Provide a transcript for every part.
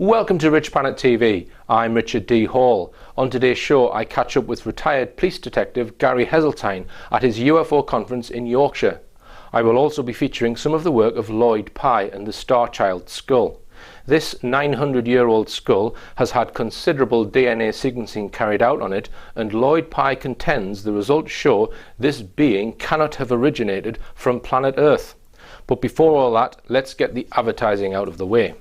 Welcome to Richplanet TV. I'm Richard D. Hall. On today's show I catch up with retired police detective Gary Heseltine at his UFO conference in Yorkshire. I will also be featuring some of the work of Lloyd Pye and the Star Child skull. This 900-year-old skull has had considerable DNA sequencing carried out on it, and Lloyd Pye contends the results show this being cannot have originated from planet Earth. But before all that, let's get the advertising out of the way.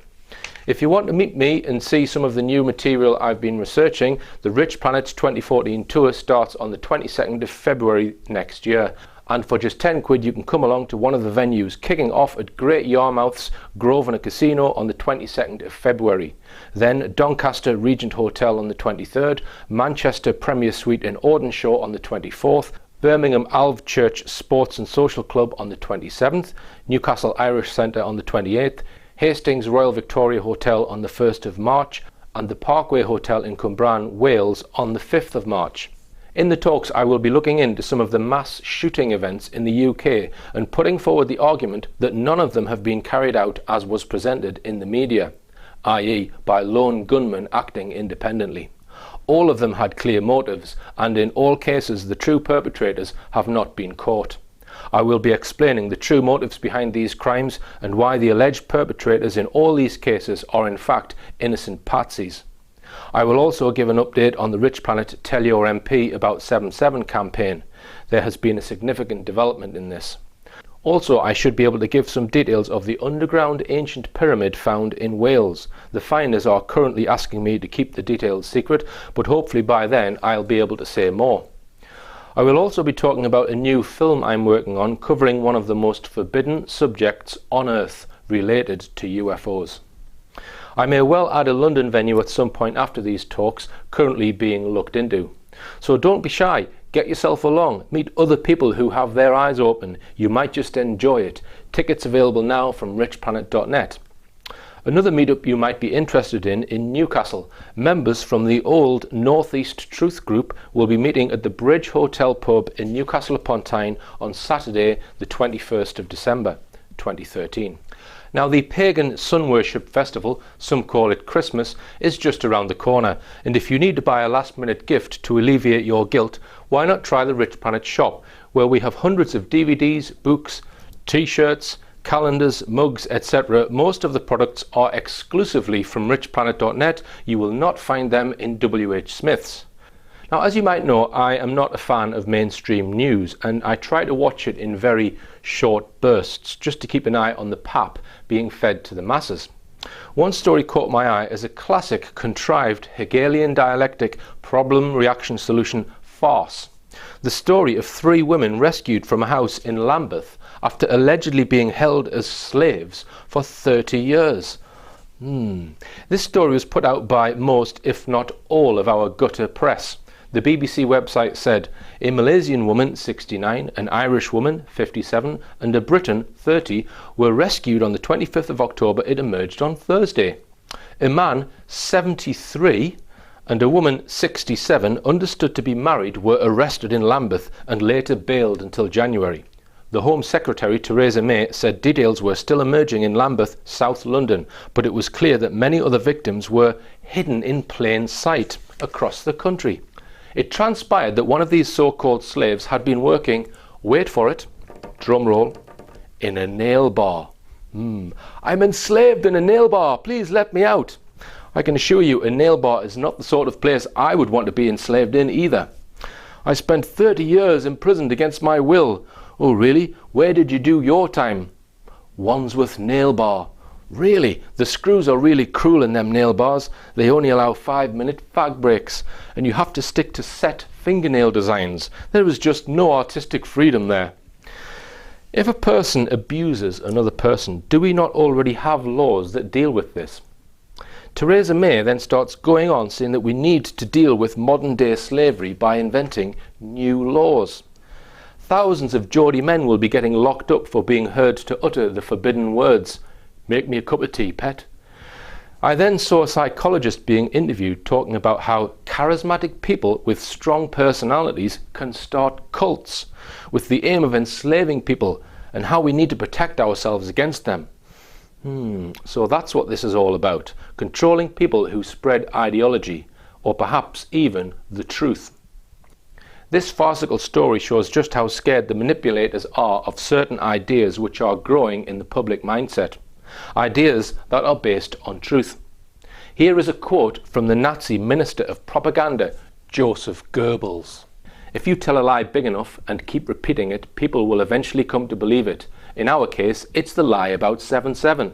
If you want to meet me and see some of the new material I've been researching, the Richplanet 2014 tour starts on the 22nd of February next year. And for just 10 quid you can come along to one of the venues, kicking off at Great Yarmouth's Grosvenor Casino on the 22nd of February. Then Doncaster Regent Hotel on the 23rd, Manchester Premier Suite in Audenshaw on the 24th, Birmingham Alve Church Sports and Social Club on the 27th, Newcastle Irish Centre on the 28th, Hastings Royal Victoria Hotel on the 1st of March, and the Parkway Hotel in Cwmbran, Wales on the 5th of March. In the talks I will be looking into some of the mass shooting events in the UK and putting forward the argument that none of them have been carried out as was presented in the media, i.e. by lone gunmen acting independently. All of them had clear motives, and in all cases the true perpetrators have not been caught. I will be explaining the true motives behind these crimes and why the alleged perpetrators in all these cases are in fact innocent patsies. I will also give an update on the Richplanet Tell Your MP About 7/7 campaign. There has been a significant development in this. Also, I should be able to give some details of the underground ancient pyramid found in Wales. The finders are currently asking me to keep the details secret, but hopefully by then I'll be able to say more. I will also be talking about a new film I'm working on covering one of the most forbidden subjects on Earth related to UFOs. I may well add a London venue at some point after these talks, currently being looked into. So don't be shy, get yourself along, meet other people who have their eyes open. You might just enjoy it. Tickets available now from richplanet.net. Another meetup you might be interested in Newcastle. Members from the old North East Truth Group will be meeting at the Bridge Hotel pub in Newcastle upon Tyne on Saturday the 21st of December 2013. Now the pagan sun worship festival, some call it Christmas, is just around the corner, and if you need to buy a last minute gift to alleviate your guilt, why not try the Richplanet shop, where we have hundreds of DVDs, books, t-shirts, calendars, mugs, etc. Most of the products are exclusively from richplanet.net. You will not find them in WH Smith's. Now, as you might know, I am not a fan of mainstream news, and I try to watch it in very short bursts, just to keep an eye on the pap being fed to the masses. One story caught my eye as a classic contrived Hegelian dialectic problem-reaction-solution farce. The story of 3 women rescued from a house in Lambeth after allegedly being held as slaves for 30 years. This story was put out by most, if not all, of our gutter press. The BBC website said, a Malaysian woman, 69, an Irish woman, 57, and a Briton, 30, were rescued on the 25th of October. It emerged on Thursday. A man, 73, and a woman, 67, understood to be married, were arrested in Lambeth and later bailed until January. The Home Secretary, Theresa May, said details were still emerging in Lambeth, South London, but it was clear that many other victims were hidden in plain sight across the country. It transpired that one of these so-called slaves had been working, wait for it, drum roll, in a nail bar. I'm enslaved in a nail bar, please let me out. I can assure you a nail bar is not the sort of place I would want to be enslaved in either. I spent 30 years imprisoned against my will. Oh really? Where did you do your time? Wandsworth nail bar. Really? The screws are really cruel in them nail bars. They only allow 5-minute fag breaks, and you have to stick to set fingernail designs. There is just no artistic freedom there. If a person abuses another person, do we not already have laws that deal with this? Theresa May then starts going on saying that we need to deal with modern day slavery by inventing new laws. Thousands of Geordie men will be getting locked up for being heard to utter the forbidden words, "Make me a cup of tea, pet." I then saw a psychologist being interviewed talking about how charismatic people with strong personalities can start cults with the aim of enslaving people and how we need to protect ourselves against them. So that's what this is all about, controlling people who spread ideology, or perhaps even the truth. This farcical story shows just how scared the manipulators are of certain ideas which are growing in the public mindset, ideas that are based on truth. Here is a quote from the Nazi Minister of Propaganda, Joseph Goebbels. "If you tell a lie big enough and keep repeating it, people will eventually come to believe it. In our case, it's the lie about 7/7.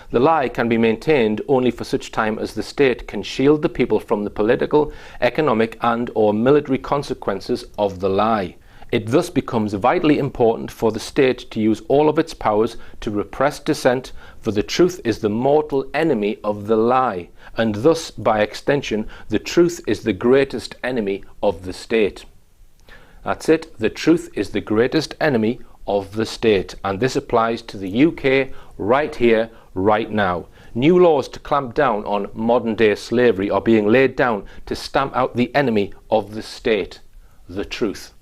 The lie can be maintained only for such time as the state can shield the people from the political, economic and/or military consequences of the lie. It thus becomes vitally important for the state to use all of its powers to repress dissent, for the truth is the mortal enemy of the lie, and thus, by extension, the truth is the greatest enemy of the state." That's it. The truth is the greatest enemy of the state, and this applies to the UK right here, right now. New laws to clamp down on modern day slavery are being laid down to stamp out the enemy of the state, the truth.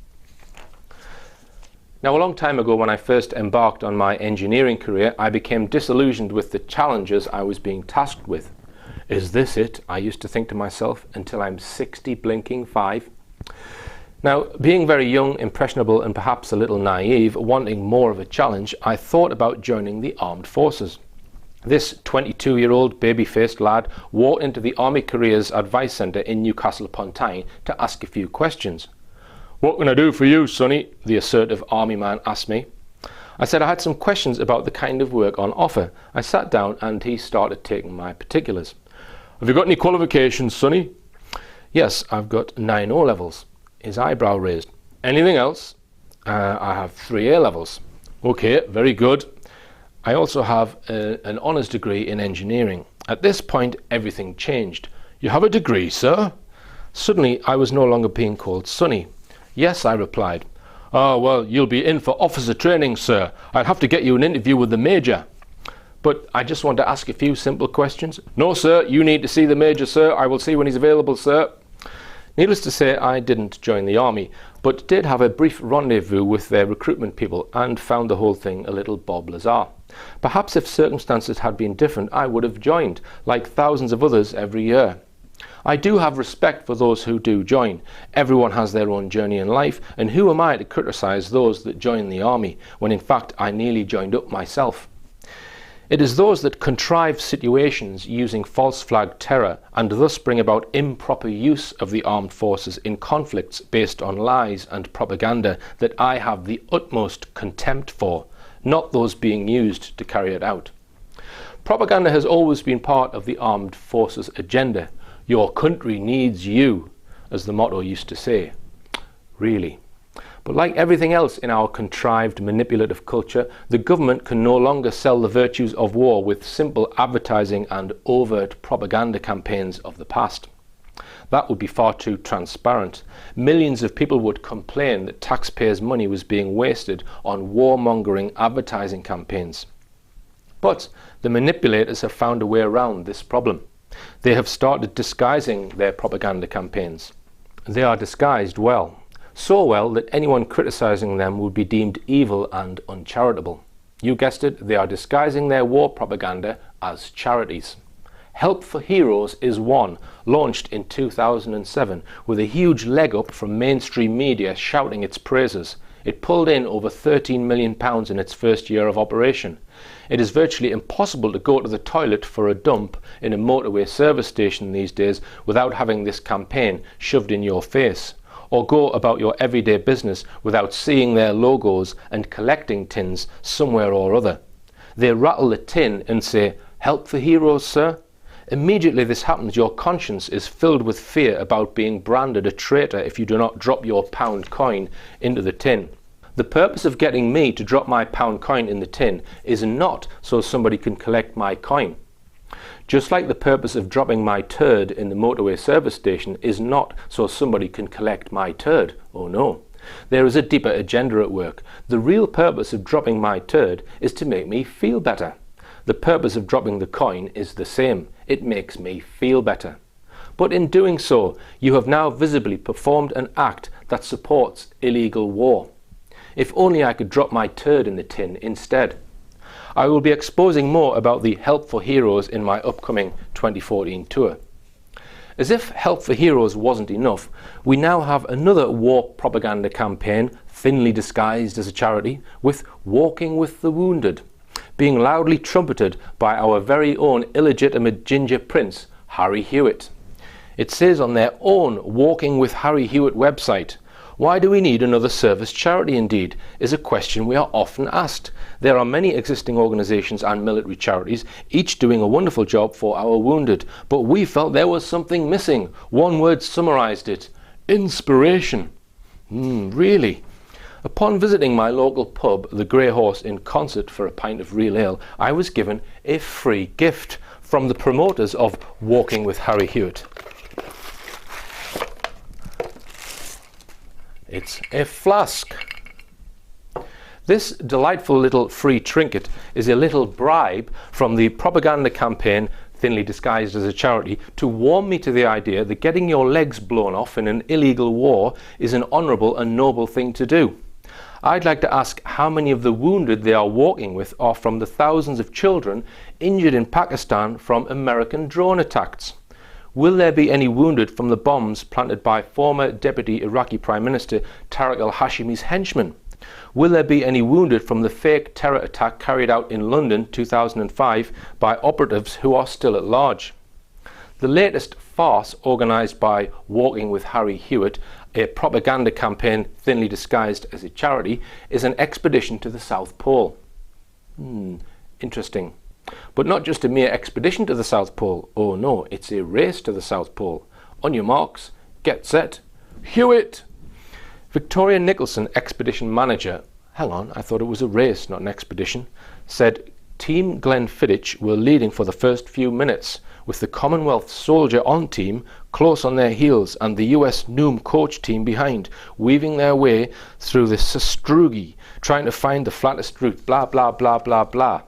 Now, a long time ago, when I first embarked on my engineering career, I became disillusioned with the challenges I was being tasked with. Is this it? I used to think to myself, until I'm 60 blinking 5. Now, being very young, impressionable and perhaps a little naive, wanting more of a challenge, I thought about joining the armed forces. This 22-year-old baby-faced lad walked into the Army Careers Advice Centre in Newcastle upon Tyne to ask a few questions. "What can I do for you, sonny?" the assertive army man asked me. I said I had some questions about the kind of work on offer. I sat down and he started taking my particulars. "Have you got any qualifications, sonny?" "Yes, I've got 9 O-levels. His eyebrow raised. "Anything else?" "I have 3 A-levels. "Okay, very good. I also have an honours degree in engineering." At this point, everything changed. "You have a degree, sir?" Suddenly, I was no longer being called Sonny. "Yes," I replied. "Oh, well, you'll be in for officer training, sir. I'd have to get you an interview with the major." "But I just want to ask a few simple questions." "No, sir, you need to see the major, sir. I will see when he's available, sir." Needless to say, I didn't join the army, but did have a brief rendezvous with their recruitment people and found the whole thing a little Bob Lazar. Perhaps if circumstances had been different, I would have joined, like thousands of others every year. I do have respect for those who do join. Everyone has their own journey in life, and who am I to criticise those that join the army, when in fact I nearly joined up myself? It is those that contrive situations using false flag terror and thus bring about improper use of the armed forces in conflicts based on lies and propaganda that I have the utmost contempt for, not those being used to carry it out. Propaganda has always been part of the armed forces agenda. "Your country needs you," as the motto used to say. Really. But like everything else in our contrived manipulative culture, the government can no longer sell the virtues of war with simple advertising and overt propaganda campaigns of the past. That would be far too transparent. Millions of people would complain that taxpayers' money was being wasted on warmongering advertising campaigns. But the manipulators have found a way around this problem. They have started disguising their propaganda campaigns. They are disguised well. So well that anyone criticising them would be deemed evil and uncharitable. You guessed it, they are disguising their war propaganda as charities. Help for Heroes is one, launched in 2007 with a huge leg up from mainstream media shouting its praises. It pulled in over £13 million in its first year of operation. It is virtually impossible to go to the toilet for a dump in a motorway service station these days without having this campaign shoved in your face, or go about your everyday business without seeing their logos and collecting tins somewhere or other. They rattle the tin and say, "Help for Heroes, sir." Immediately this happens, your conscience is filled with fear about being branded a traitor if you do not drop your pound coin into the tin. The purpose of getting me to drop my pound coin in the tin is not so somebody can collect my coin. Just like the purpose of dropping my turd in the motorway service station is not so somebody can collect my turd. Oh no. There is a deeper agenda at work. The real purpose of dropping my turd is to make me feel better. The purpose of dropping the coin is the same. It makes me feel better. But in doing so, you have now visibly performed an act that supports illegal war. If only I could drop my turd in the tin instead. I will be exposing more about the Help for Heroes in my upcoming 2014 tour. As if Help for Heroes wasn't enough, we now have another war propaganda campaign, thinly disguised as a charity, with Walking with the Wounded, being loudly trumpeted by our very own illegitimate ginger prince, Harry Hewitt. It says on their own Walking with Harry Hewitt website, "Why do we need another service charity indeed?" is a question we are often asked. There are many existing organisations and military charities, each doing a wonderful job for our wounded, but we felt there was something missing. One word summarised it: inspiration. Really? Upon visiting my local pub, the Grey Horse in Concert, for a pint of real ale, I was given a free gift from the promoters of Walking with Harry Hewitt. It's a flask. This delightful little free trinket is a little bribe from the propaganda campaign, thinly disguised as a charity, to warm me to the idea that getting your legs blown off in an illegal war is an honourable and noble thing to do. I'd like to ask how many of the wounded they are walking with are from the thousands of children injured in Pakistan from American drone attacks. Will there be any wounded from the bombs planted by former Deputy Iraqi Prime Minister Tariq al-Hashimi's henchmen? Will there be any wounded from the fake terror attack carried out in London 2005 by operatives who are still at large? The latest farce organised by Walking with Harry Hewitt, a propaganda campaign thinly disguised as a charity, is an expedition to the South Pole. Interesting. But not just a mere expedition to the South Pole. Oh no, it's a race to the South Pole. On your marks, get set, Hewitt! Victoria Nicholson, expedition manager, hang on, I thought it was a race, not an expedition, said Team Glenfiddich were leading for the first few minutes, with the Commonwealth soldier on team close on their heels and the US Noom coach team behind, weaving their way through the sastrugi, trying to find the flattest route, blah, blah, blah, blah, blah.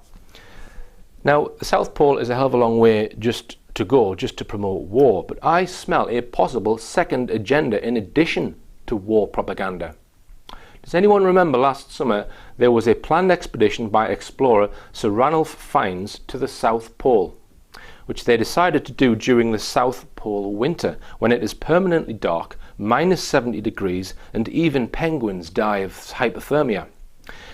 Now, the South Pole is a hell of a long way just to promote war, but I smell a possible second agenda in addition to war propaganda. Does anyone remember last summer there was a planned expedition by explorer Sir Ranulph Fiennes to the South Pole, which they decided to do during the South Pole winter, when it is permanently dark, minus 70 degrees, and even penguins die of hypothermia.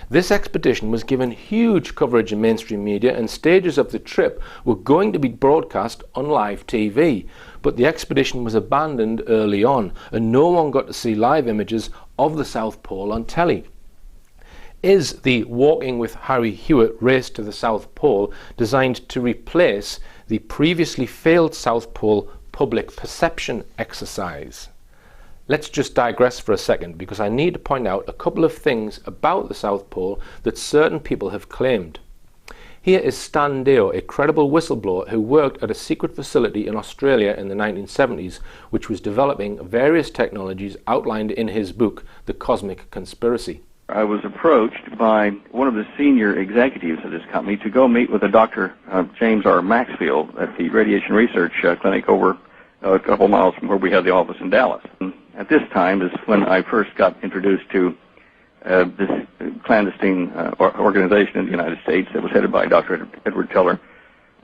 This expedition was given huge coverage in mainstream media, and stages of the trip were going to be broadcast on live TV. But the expedition was abandoned early on, and no one got to see live images of the South Pole on telly. Is the Walking with Harry Hewitt race to the South Pole designed to replace the previously failed South Pole public perception exercise? Let's just digress for a second, because I need to point out a couple of things about the South Pole that certain people have claimed. Here is Stan Deyo, a credible whistleblower who worked at a secret facility in Australia in the 1970s, which was developing various technologies outlined in his book, The Cosmic Conspiracy. I was approached by one of the senior executives of this company to go meet with a Dr. James R. Maxfield at the Radiation Research Clinic over a couple miles from where we had the office in Dallas. At this time is when I first got introduced to this clandestine organization in the United States that was headed by Dr. Edward Teller,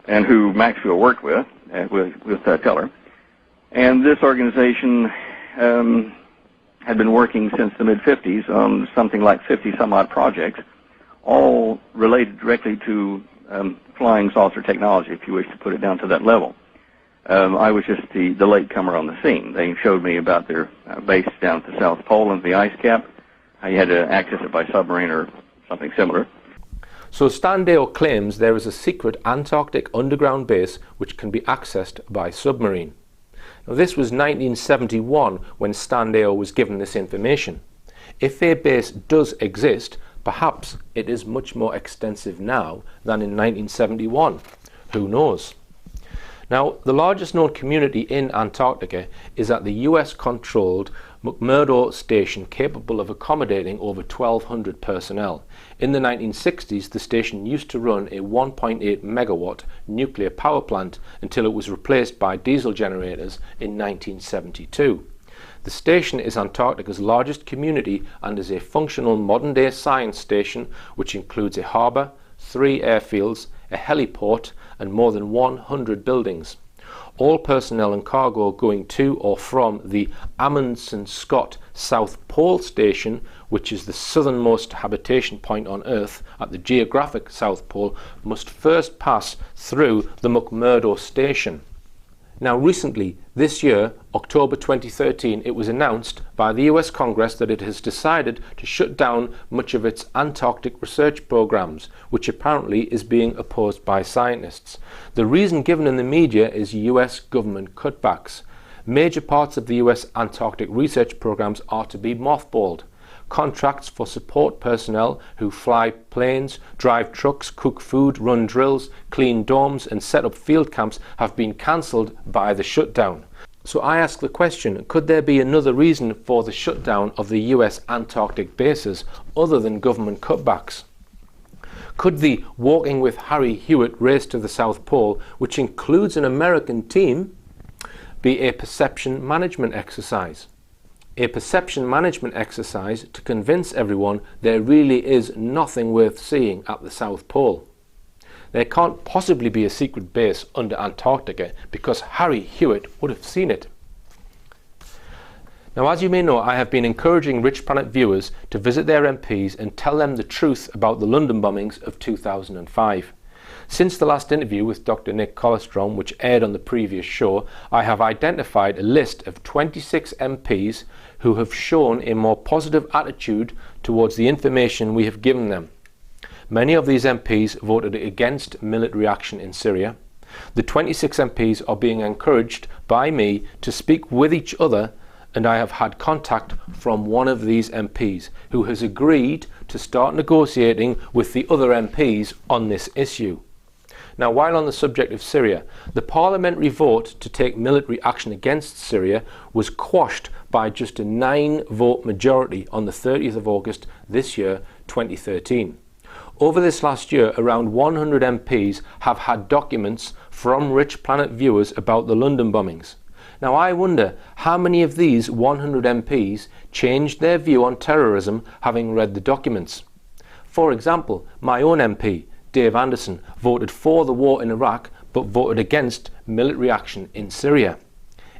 and who Maxfield worked with Teller. And this organization had been working since the mid-50s on something like 50-some-odd projects, all related directly to flying saucer technology, if you wish to put it down to that level. I was just the latecomer on the scene. They showed me about their base down at the South Pole and the ice cap, how you had to access it by submarine or something similar. So Stan Deyo claims there is a secret Antarctic underground base which can be accessed by submarine. Now, this was 1971 when Stan Deyo was given this information. If a base does exist, perhaps it is much more extensive now than in 1971. Who knows? Now, the largest known community in Antarctica is at the US-controlled McMurdo station, capable of accommodating over 1,200 personnel. In the 1960s, the station used to run a 1.8 megawatt nuclear power plant until it was replaced by diesel generators in 1972. The station is Antarctica's largest community and is a functional modern-day science station which includes a harbour, 3 airfields, a heliport and more than 100 buildings. All personnel and cargo going to or from the Amundsen Scott South Pole Station, which is the southernmost habitation point on Earth at the geographic South Pole, must first pass through the McMurdo Station. Now recently, this year, October 2013, it was announced by the US Congress that it has decided to shut down much of its Antarctic research programs, which apparently is being opposed by scientists. The reason given in the media is US government cutbacks. Major parts of the US Antarctic research programs are to be mothballed. Contracts for support personnel who fly planes, drive trucks, cook food, run drills, clean domes and set up field camps have been cancelled by the shutdown. So I ask the question, could there be another reason for the shutdown of the US Antarctic bases other than government cutbacks? Could the Walking with Harry Hewitt race to the South Pole, which includes an American team, be a perception management exercise? A perception management exercise to convince everyone there really is nothing worth seeing at the South Pole. There can't possibly be a secret base under Antarctica because Harry Hewitt would have seen it. Now, as you may know, I have been encouraging Richplanet viewers to visit their MPs and tell them the truth about the London bombings of 2005. Since the last interview with Dr. Nick Colostrom, which aired on the previous show, I have identified a list of 26 MPs who have shown a more positive attitude towards the information we have given them. Many of these MPs voted against military action in Syria. The 26 MPs are being encouraged by me to speak with each other, and I have had contact from one of these MPs who has agreed to start negotiating with the other MPs on this issue. Now, while on the subject of Syria, the parliamentary vote to take military action against Syria was quashed by just a 9-vote majority on the 30th of August this year, 2013. Over this last year, around 100 MPs have had documents from Richplanet viewers about the London bombings. Now, I wonder how many of these 100 MPs changed their view on terrorism having read the documents. For example, my own MP, Dave Anderson, voted for the war in Iraq but voted against military action in Syria.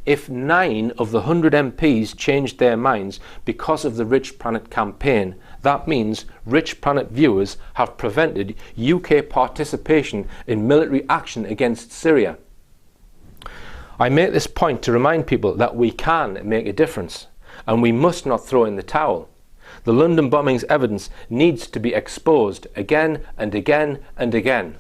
If 9 of the 100 MPs changed their minds because of the Richplanet campaign, that means Richplanet viewers have prevented UK participation in military action against Syria. I make this point to remind people that we can make a difference and we must not throw in the towel. The London bombings evidence needs to be exposed again and again and again.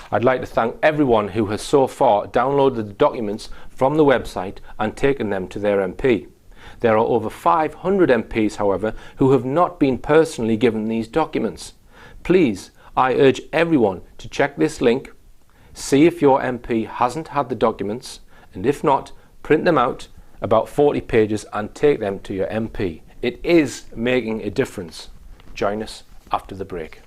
I'd like to thank everyone who has so far downloaded the documents from the website and taken them to their MP. There are over 500 MPs, however, who have not been personally given these documents. Please, I urge everyone to check this link, see if your MP hasn't had the documents, and if not, print them out, about 40 pages, and take them to your MP. It is making a difference. Join us after the break.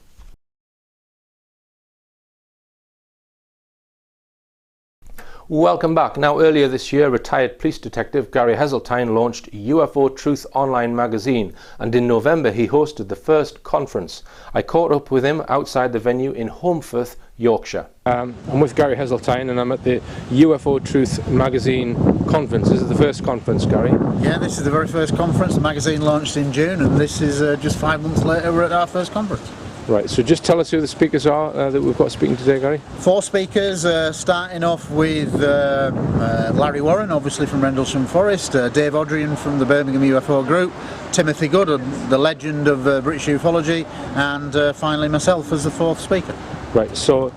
Welcome back. Now, earlier this year, retired police detective Gary Heseltine launched UFO Truth online magazine, and in November he hosted the first conference. I caught up with him outside the venue in Holmfirth, Yorkshire. I'm with Gary Heseltine and I'm at the UFO Truth magazine conference. This is the first conference, Gary? Yeah, this is the very first conference. The magazine launched in June, and this is just 5 months later we're at our first conference. Right, so just tell us who the speakers are that we've got speaking today, Gary. 4 speakers, starting off with Larry Warren, obviously from Rendlesham Forest, Dave Odrian from the Birmingham UFO Group, Timothy Good, the legend of British ufology, and finally myself as the 4th speaker. Right, so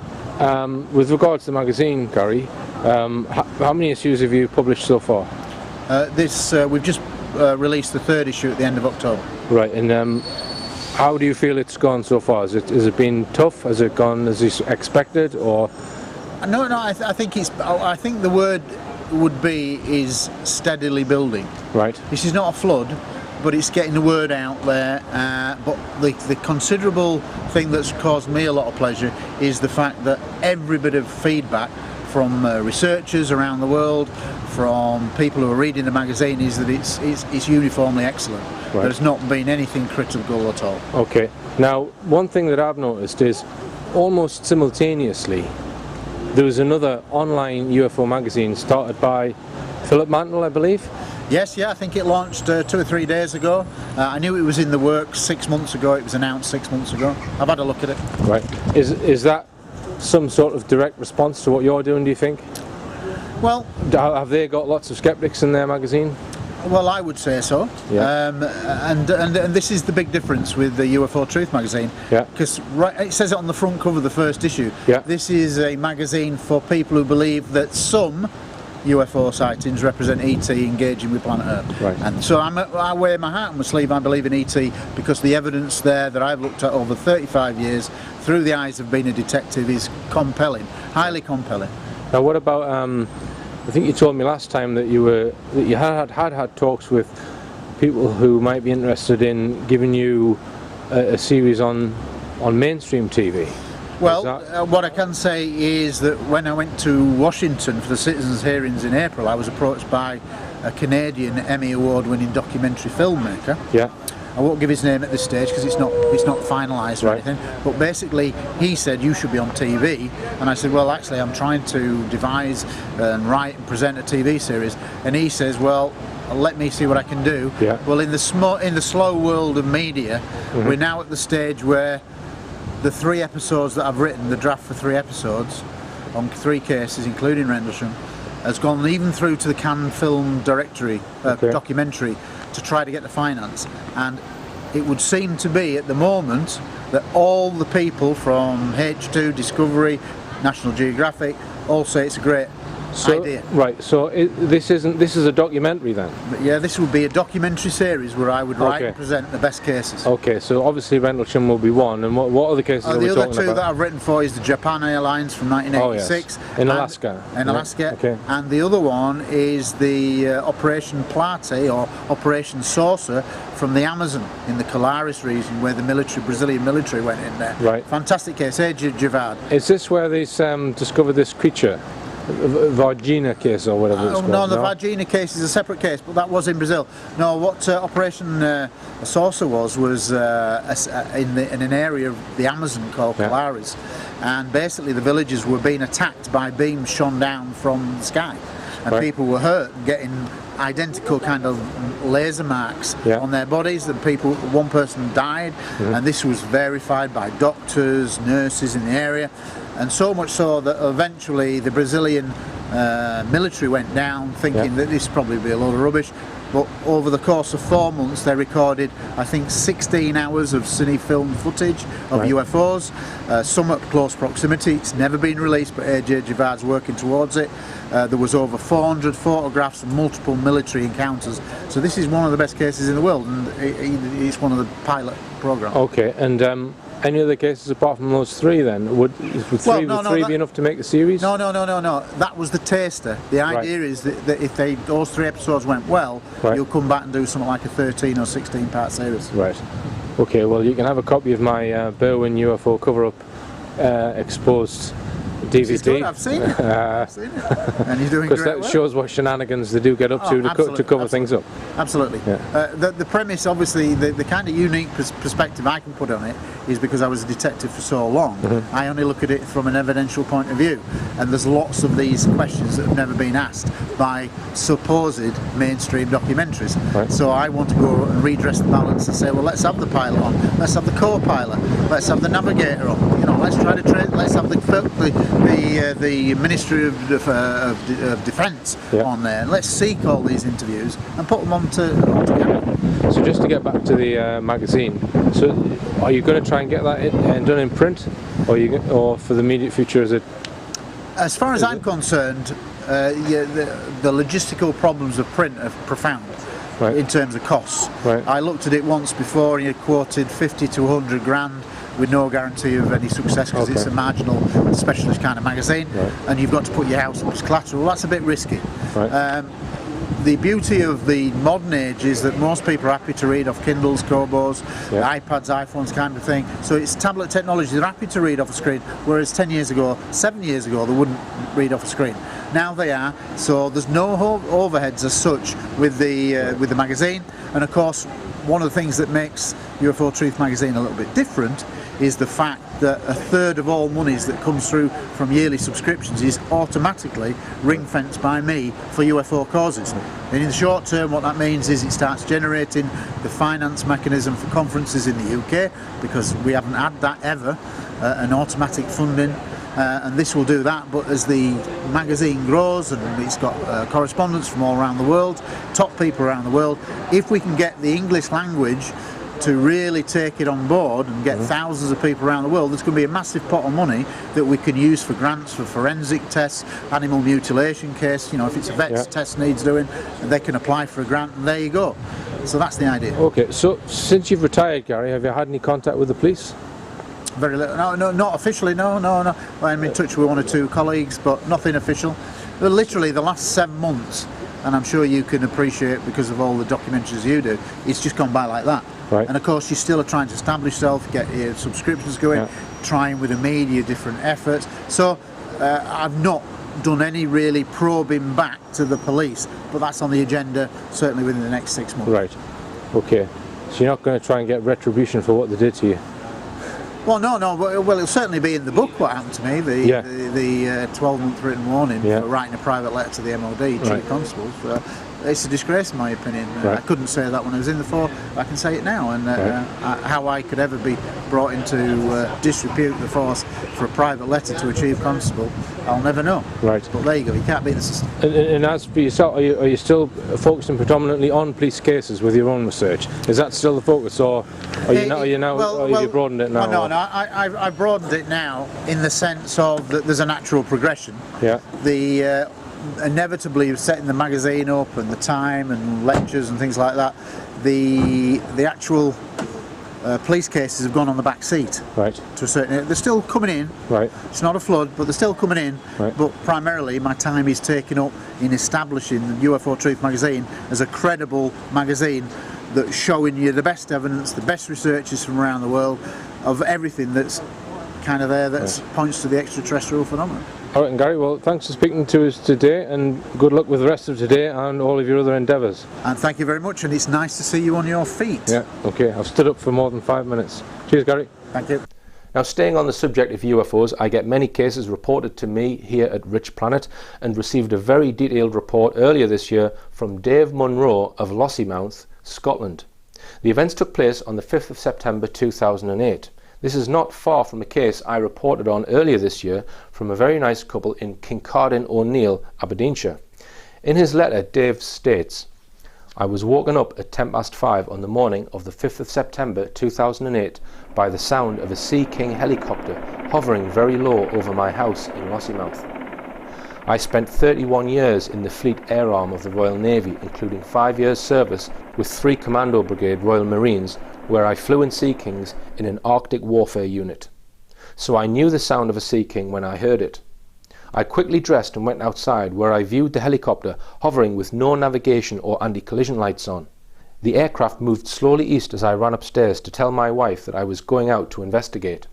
with regards to the magazine, Gary, how many issues have you published so far? We've just released the 3rd issue at the end of October. Right, and how do you feel it's gone so far? Has it been tough? Has it gone as you expected, or No, no. I think it's. I think the word would be is steadily building. Right. This is not a flood, but it's getting the word out there. But the considerable thing that's caused me a lot of pleasure is the fact that every bit of feedback from researchers around the world, from people who are reading the magazine, is that it's uniformly excellent. Right. There's not been anything critical at all. Okay. Now, one thing that I've noticed is almost simultaneously there was another online UFO magazine started by Philip Mantle, I believe. Yes, yeah, I think it launched 2 or 3 days ago. I knew it was in the works 6 months ago. It was announced 6 months ago. I've had a look at it. Right. Is that some sort of direct response to what you're doing, do you think? Well, have they got lots of skeptics in their magazine? Well, I would say so. Yeah. And this is the big difference with the UFO Truth magazine. Yeah. Because it says it on the front cover of the first issue. Yeah. This is a magazine for people who believe that some UFO sightings represent ET engaging with planet Earth. Right. And so I wear my heart on my sleeve. I believe in ET because the evidence there that I've looked at over 35 years through the eyes of being a detective is compelling, highly compelling. Now, what about? I think you told me last time that you had talks with people who might be interested in giving you a series on mainstream TV. Well, what I can say is that when I went to Washington for the citizens' hearings in April, I was approached by a Canadian Emmy Award-winning documentary filmmaker. Yeah. I won't give his name at this stage because it's not finalised or right. anything. But basically, he said you should be on TV, and I said, well, actually, I'm trying to devise and write and present a TV series. And he says, well, let me see what I can do. Yeah. Well, in the slow world of media, mm-hmm. we're now at the stage where the 3 episodes that I've written, the draft for 3 episodes on 3 cases, including Rendlesham, has gone even through to the Cannes Film Directory documentary to try to get the finance. And it would seem to be at the moment that all the people from H2, Discovery, National Geographic all say it's a great idea. Right, so this is a documentary then? But yeah, this would be a documentary series where I would write and present the best cases. Okay, so obviously Rendlesham will be one, and what other cases are we talking about? The other 2 that I've written for is the Japan Airlines from 1986. Oh, yes. In Alaska. In Alaska. Okay. And the other one is the Operation Plate or Operation Saucer from the Amazon in the Colares region where the Brazilian military went in there. Right. Fantastic case, Javad. Is this where they discovered this creature? Varginha case or whatever it's called? No, the Varginha case is a separate case, but that was in Brazil. No, what Operation Saucer was in an area of the Amazon called Colares, and basically the villagers were being attacked by beams shone down from the sky, and people were hurt and getting identical kind of laser marks on their bodies. The one person died, and this was verified by doctors, nurses in the area. And so much so that eventually the Brazilian military went down thinking that this probably be a load of rubbish. But over the course of 4 months they recorded, I think, 16 hours of cine film footage of UFOs, some at close proximity. It's never been released, but AJ Javad's working towards it. There was over 400 photographs of multiple military encounters. So this is one of the best cases in the world, and it's one of the pilot programs. Okay, and any other cases apart from those 3 then? Would 3 be enough to make the series? No. That was the taster. The idea is that if those 3 episodes went well, you'll come back and do something like a 13 or 16 part series. Right. Okay, well you can have a copy of my Berwyn UFO cover-up exposed DVD. I've seen it. I've seen it. And you're doing great because that shows what shenanigans they do get up to cover things up. Absolutely. Yeah. The premise, obviously, the kind of unique perspective I can put on it is because I was a detective for so long, I only look at it from an evidential point of view. And there's lots of these questions that have never been asked by supposed mainstream documentaries. Right. So I want to go and redress the balance and say, well, let's have the pilot on, let's have the co-pilot, let's have the navigator on, let's try to let's have the Ministry of Defence on there. Let's seek all these interviews and put them on camera. So just to get back to the magazine, so are you going to try and get that done in print, or for the immediate future is it? As far as I'm concerned, the logistical problems of print are profound. In terms of costs. I looked at it once before and you quoted 50 to 100 grand with no guarantee of any success because it's a marginal specialist kind of magazine, and you've got to put your house up as collateral. That's a bit risky. The beauty of the modern age is that most people are happy to read off Kindles, Kobos, iPads, iPhones kind of thing. So it's tablet technology. They're happy to read off a screen, whereas 10 years ago, 7 years ago, they wouldn't read off a screen. Now they are. So there's no overheads as such with the magazine. And of course, one of the things that makes UFO Truth magazine a little bit different is the fact that a third of all monies that comes through from yearly subscriptions is automatically ring-fenced by me for UFO causes. And in the short term, what that means is it starts generating the finance mechanism for conferences in the UK, because we haven't had that ever, an automatic funding, and this will do that. But as the magazine grows and it's got correspondence from all around the world, top people around the world, if we can get the English language to really take it on board and get thousands of people around the world, there's going to be a massive pot of money that we can use for grants for forensic tests, animal mutilation case, you know, if it's a vet's test needs doing, they can apply for a grant, and there you go. So that's the idea. Okay, so since you've retired, Gary, have you had any contact with the police? Very little. No, not officially, no. I'm in touch with one or two colleagues, but nothing official. But literally the last 7 months, and I'm sure you can appreciate because of all the documentaries you do, it's just gone by like that. And of course you still are trying to establish yourself, get your subscriptions going, trying with the media, different efforts. So I've not done any really probing back to the police, but that's on the agenda certainly within the next 6 months. Right, okay. So you're not going to try and get retribution for what they did to you? Well, no. Well, it'll certainly be in the book what happened to me, the 12-month written warning for writing a private letter to the MOD, Chief Constables. It's a disgrace in my opinion. I couldn't say that when I was in the force, I can say it now, and how I could ever be brought into disrepute the force for a private letter to a Chief Constable, I'll never know. Right. But there you go, you can't beat the system. And as for yourself, are you still focusing predominantly on police cases with your own research? Is that still the focus, or are you now broadened it now? No, I broadened it now in the sense of that there's a natural progression. The inevitably setting the magazine up and the time and lectures and things like that, the actual police cases have gone on the back seat. Right. To a certain, they're still coming in. Right. It's not a flood, but they're still coming in. Right. But primarily, my time is taken up in establishing the UFO Truth magazine as a credible magazine that's showing you the best evidence, the best researchers from around the world of everything that's kind of there that points to the extraterrestrial phenomenon. All right, and Gary, well, thanks for speaking to us today, and good luck with the rest of today and all of your other endeavours. And thank you very much, and it's nice to see you on your feet. Yeah, okay, I've stood up for more than 5 minutes. Cheers, Gary. Thank you. Now, staying on the subject of UFOs, I get many cases reported to me here at Richplanet, and received a very detailed report earlier this year from Dave Munro of Lossiemouth, Scotland. The events took place on the 5th of September 2008. This is not far from a case I reported on earlier this year from a very nice couple in Kincardine O'Neill, Aberdeenshire. In his letter, Dave states, "I was woken up at 5:10 on the morning of the 5th of September 2008 by the sound of a Sea King helicopter hovering very low over my house in Lossiemouth. I spent 31 years in the Fleet Air Arm of the Royal Navy, including 5 years service with 3 Commando Brigade Royal Marines, where I flew in Sea Kings in an Arctic warfare unit. So I knew the sound of a Sea King when I heard it. I quickly dressed and went outside, where I viewed the helicopter hovering with no navigation or anti-collision lights on. The aircraft moved slowly east as I ran upstairs to tell my wife that I was going out to investigate.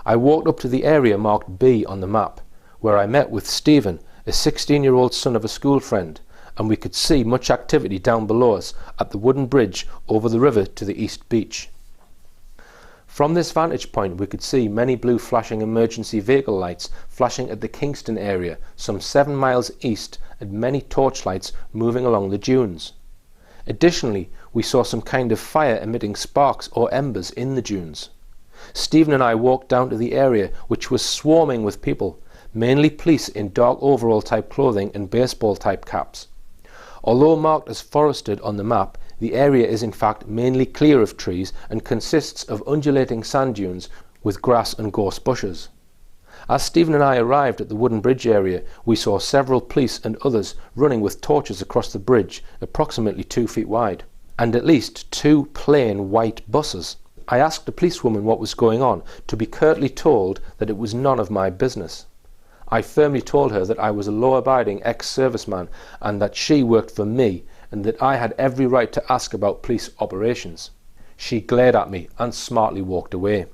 I walked up to the area marked B on the map, where I met with Stephen, a 16-year-old son of a school friend, and we could see much activity down below us at the wooden bridge over the river to the east beach. From this vantage point we could see many blue flashing emergency vehicle lights flashing at the Kingston area some 7 miles east, and many torchlights moving along the dunes. Additionally, we saw some kind of fire emitting sparks or embers in the dunes. Stephen and I walked down to the area, which was swarming with people, mainly police in dark overall type clothing and baseball type caps. Although marked as forested on the map, the area is in fact mainly clear of trees and consists of undulating sand dunes with grass and gorse bushes. As Stephen and I arrived at the wooden bridge area, we saw several police and others running with torches across the bridge, approximately 2 feet wide, and at least 2 plain white buses. I asked the policewoman what was going on, to be curtly told that it was none of my business. I firmly told her that I was a law-abiding ex-serviceman and that she worked for me and that I had every right to ask about police operations. She glared at me and smartly walked away.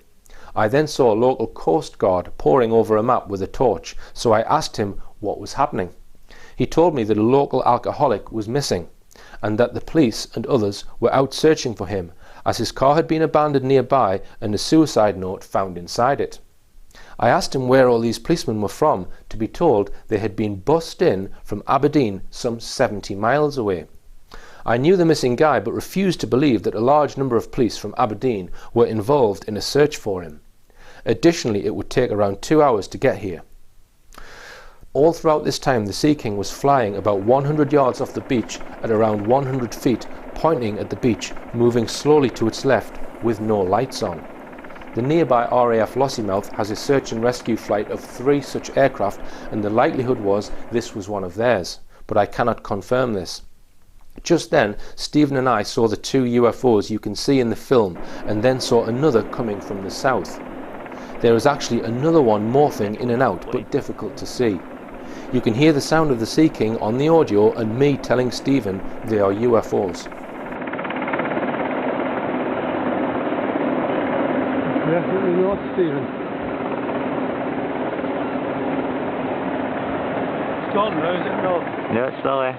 I then saw a local Coast Guard poring over a map with a torch, so I asked him what was happening. He told me that a local alcoholic was missing and that the police and others were out searching for him, as his car had been abandoned nearby and a suicide note found inside it. I asked him where all these policemen were from, to be told they had been bussed in from Aberdeen, some 70 miles away. I knew the missing guy but refused to believe that a large number of police from Aberdeen were involved in a search for him. Additionally, it would take around 2 hours to get here. All throughout this time, the Sea King was flying about 100 yards off the beach at around 100 feet, pointing at the beach, moving slowly to its left with no lights on. The nearby RAF Lossiemouth has a search and rescue flight of 3 such aircraft, and the likelihood was this was one of theirs, but I cannot confirm this. Just then, Stephen and I saw the 2 UFOs you can see in the film, and then saw another coming from the south. There is actually another one morphing in and out, but difficult to see. You can hear the sound of the Sea King on the audio and me telling Stephen they are UFOs. Definitely not, Stephen. It's gone now, is it not? No, it's still there.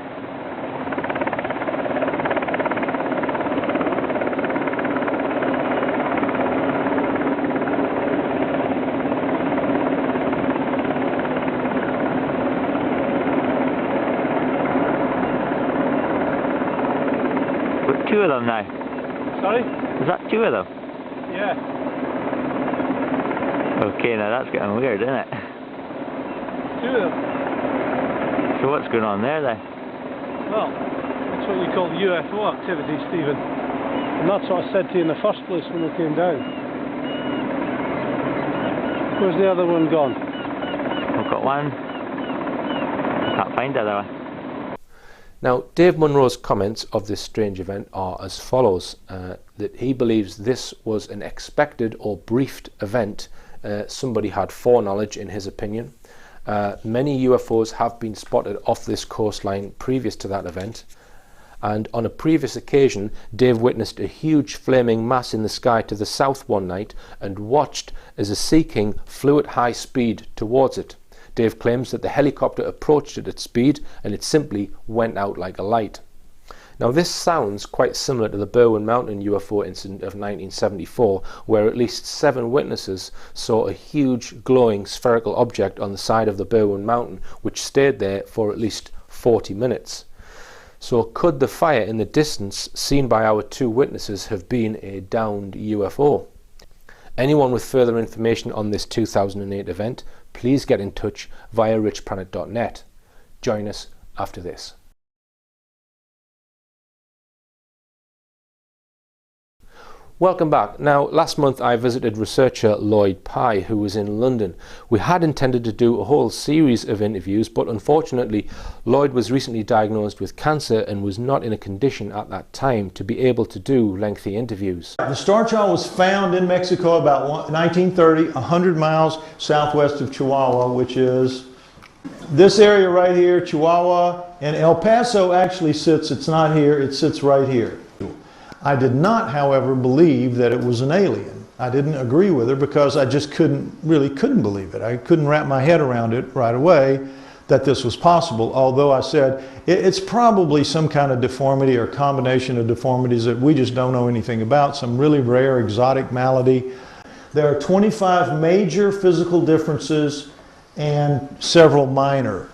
With 2 of them now. Sorry? Is that 2 of them? Yeah. Okay, now that's getting weird, isn't it? 2 of them. So what's going on there then? Well, that's what you call UFO activity, Stephen. And that's what I said to you in the first place when we came down. Where's the other one gone? We've got one. Can't find the other one. Now, Dave Munro's comments of this strange event are as follows, that he believes this was an expected or briefed event. Somebody had foreknowledge in his opinion. Many UFOs have been spotted off this coastline previous to that event, and on a previous occasion Dave witnessed a huge flaming mass in the sky to the south one night and watched as a Sea King flew at high speed towards it. Dave claims that the helicopter approached it at speed and it simply went out like a light. Now this sounds quite similar to the Berwyn Mountain UFO incident of 1974, where at least 7 witnesses saw a huge glowing spherical object on the side of the Berwyn Mountain which stayed there for at least 40 minutes. So could the fire in the distance seen by our 2 witnesses have been a downed UFO? Anyone with further information on this 2008 event, please get in touch via richplanet.net. Join us after this. Welcome back. Now, last month I visited researcher Lloyd Pye, who was in London. We had intended to do a whole series of interviews, but unfortunately Lloyd was recently diagnosed with cancer and was not in a condition at that time to be able to do lengthy interviews. The Star Child was found in Mexico about 1930, 100 miles southwest of Chihuahua, which is this area right here, Chihuahua, and El Paso actually sits, it's not here, it sits right here. I did not, however, believe that it was an alien. I didn't agree with her because I just couldn't believe it. I couldn't wrap my head around it right away that this was possible, although I said it's probably some kind of deformity or combination of deformities that we just don't know anything about, some really rare exotic malady. There are 25 major physical differences and several minor.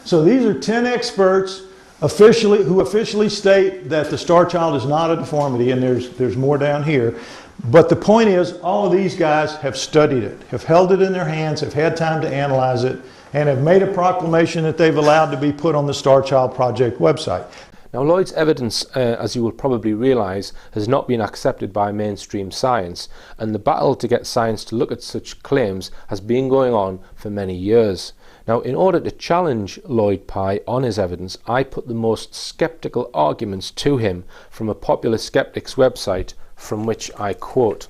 So these are 10 experts who officially state that the Star Child is not a deformity, and there's more down here. But the point is, all of these guys have studied it, have held it in their hands, have had time to analyze it, and have made a proclamation that they've allowed to be put on the Star Child Project website. Now, Lloyd's evidence, as you will probably realise, has not been accepted by mainstream science, and the battle to get science to look at such claims has been going on for many years. Now, in order to challenge Lloyd Pye on his evidence, I put the most sceptical arguments to him from a popular skeptics website, from which I quote.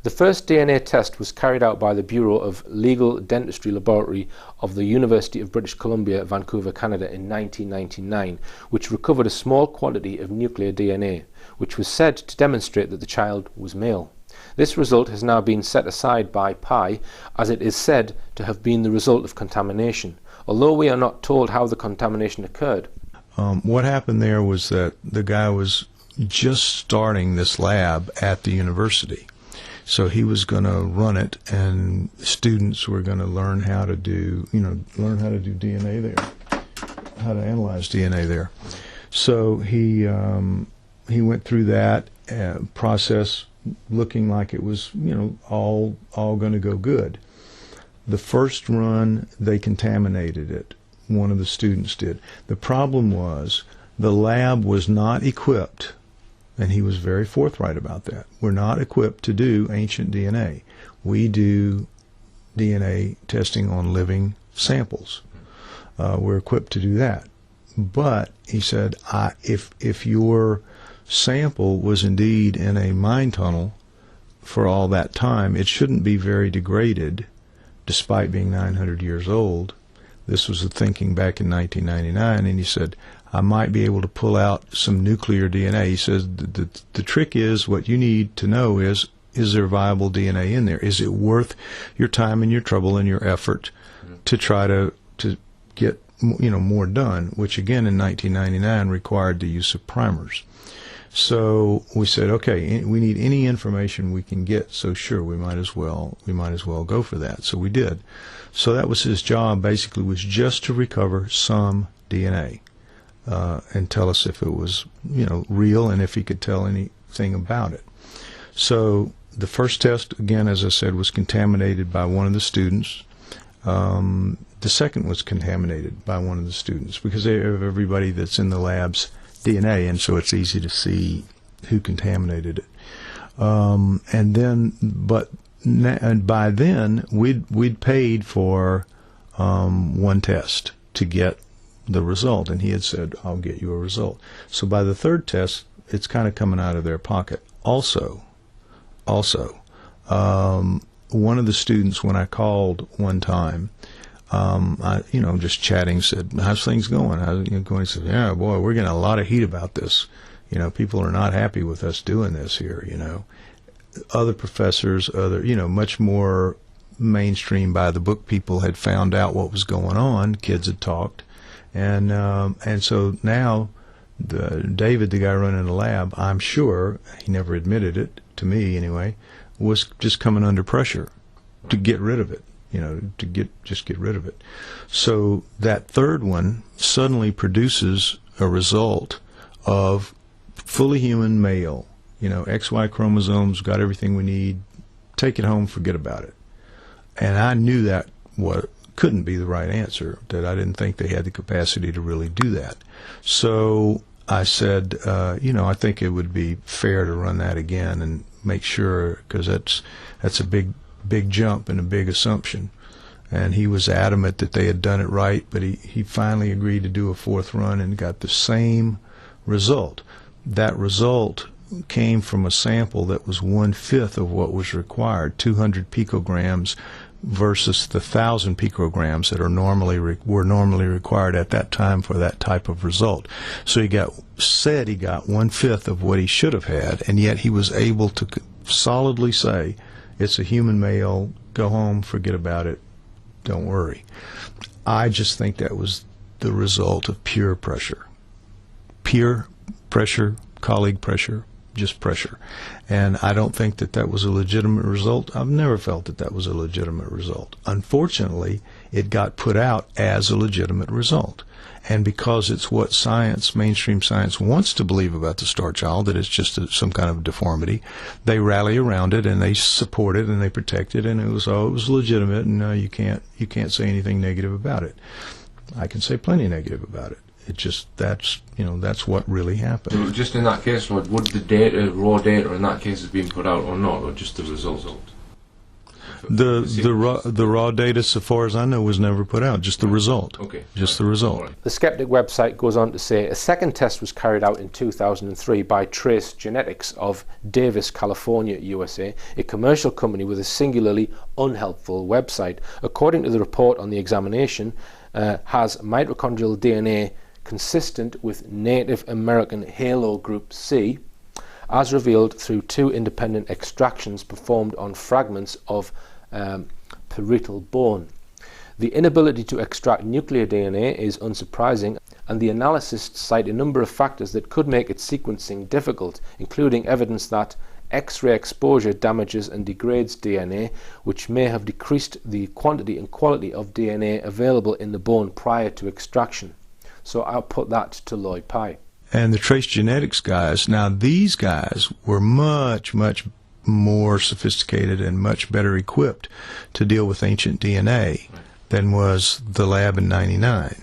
The first DNA test was carried out by the Bureau of Legal Dentistry Laboratory of the University of British Columbia, Vancouver, Canada in 1999, which recovered a small quantity of nuclear DNA, which was said to demonstrate that the child was male. This result has now been set aside by PI, as it is said to have been the result of contamination, although we are not told how the contamination occurred. What happened there was that the guy was just starting this lab at the university. So he was going to run it, and students were going to learn how to do, DNA there, how to analyze DNA there. So he went through that process, looking like it was, all going to go good. The first run, they contaminated it. One of the students did. The problem was the lab was not equipped. And he was very forthright about that. We're not equipped to do ancient DNA. We do DNA testing on living samples. We're equipped to do that. But he said, if your sample was indeed in a mine tunnel for all that time, it shouldn't be very degraded, despite being 900 years old. This was the thinking back in 1999, and he said, I might be able to pull out some nuclear DNA. He says the trick is, what you need to know is there viable DNA in there? Is it worth your time and your trouble and your effort to try to get more done, which again in 1999 required the use of primers. So we said, okay, we need any information we can get, so sure, we might as well go for that. So we did. So that was his job, basically, was just to recover some DNA. And tell us if it was, real, and if he could tell anything about it. So the first test, again, as I said, was contaminated by one of the students. The second was contaminated by one of the students because they have everybody that's in the lab's DNA, and so it's easy to see who contaminated it. And by then, we'd paid for one test to get the result, and he had said, I'll get you a result. So by the third test, it's kind of coming out of their pocket. Also, one of the students, when I called one time, just chatting, said, how's things going? How's it going? He said, yeah, boy, we're getting a lot of heat about this. People are not happy with us doing this here, Other professors, much more mainstream by the book people had found out what was going on. Kids had talked. And so now David, the guy running the lab, I'm sure, he never admitted it, to me anyway, was just coming under pressure to get rid of it, to get rid of it. So that third one suddenly produces a result of fully human male, XY chromosomes, got everything we need, take it home, forget about it. And I knew that couldn't be the right answer, that I didn't think they had the capacity to really do that. So I said, I think it would be fair to run that again and make sure, because that's a big jump and a big assumption. And he was adamant that they had done it right, but he finally agreed to do a fourth run and got the same result. That result came from a sample that was 1/5 of what was required, 200 picograms versus the 1,000 picograms that were normally required at that time for that type of result. So he got 1/5 of what he should have had, and yet he was able to solidly say, it's a human male, go home, forget about it, don't worry. I just think that was the result of pure pressure. Peer pressure, colleague pressure, just pressure. And I don't think that was a legitimate result. I've never felt that was a legitimate result. Unfortunately, it got put out as a legitimate result. And because it's what science, mainstream science, wants to believe about the star child, that it's just some kind of deformity, they rally around it and they support it and they protect it, and it was legitimate, and you can't say anything negative about it. I can say plenty negative about it. It just, that's what really happened. So just in that case, would the data, raw data in that case, have been put out or not, or just the result? The raw data, so far as I know, was never put out. Just the result. Okay. Just the result. The Skeptic website goes on to say a second test was carried out in 2003 by Trace Genetics of Davis, California, USA, a commercial company with a singularly unhelpful website. According to the report on the examination, has mitochondrial DNA consistent with Native American haplogroup C, as revealed through 2 independent extractions performed on fragments of parietal bone. The inability to extract nuclear DNA is unsurprising, and the analysts cite a number of factors that could make its sequencing difficult, including evidence that X-ray exposure damages and degrades DNA, which may have decreased the quantity and quality of DNA available in the bone prior to extraction. So I'll put that to Lloyd Pye. And the Trace Genetics guys, now these guys were much, much more sophisticated and much better equipped to deal with ancient DNA than was the lab in '99.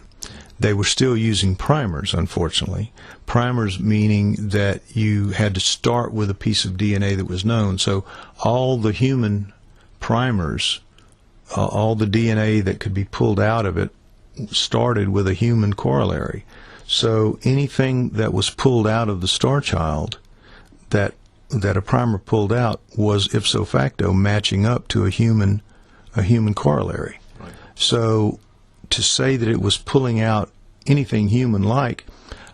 They were still using primers, unfortunately. Primers meaning that you had to start with a piece of DNA that was known. So all the human primers, all the DNA that could be pulled out of it, started with a human corollary. So anything that was pulled out of the star child that a primer pulled out was ipso facto matching up to a human corollary. Right. So to say that it was pulling out anything human-like,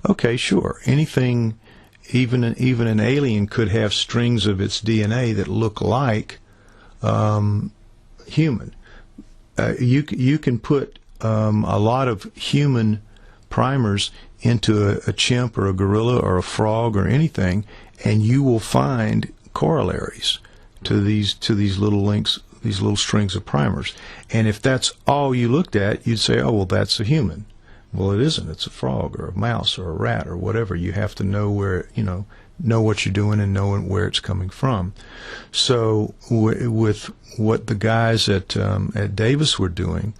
okay, sure, anything, even an alien could have strings of its DNA that look like human. You can put a lot of human primers into a chimp or a gorilla or a frog or anything, and you will find corollaries to these little links, these little strings of primers. And if that's all you looked at, you'd say, oh, well, that's a human. Well, it isn't. It's a frog or a mouse or a rat or whatever. You have to know where, know what you're doing and know where it's coming from. So with what the guys at Davis were doing,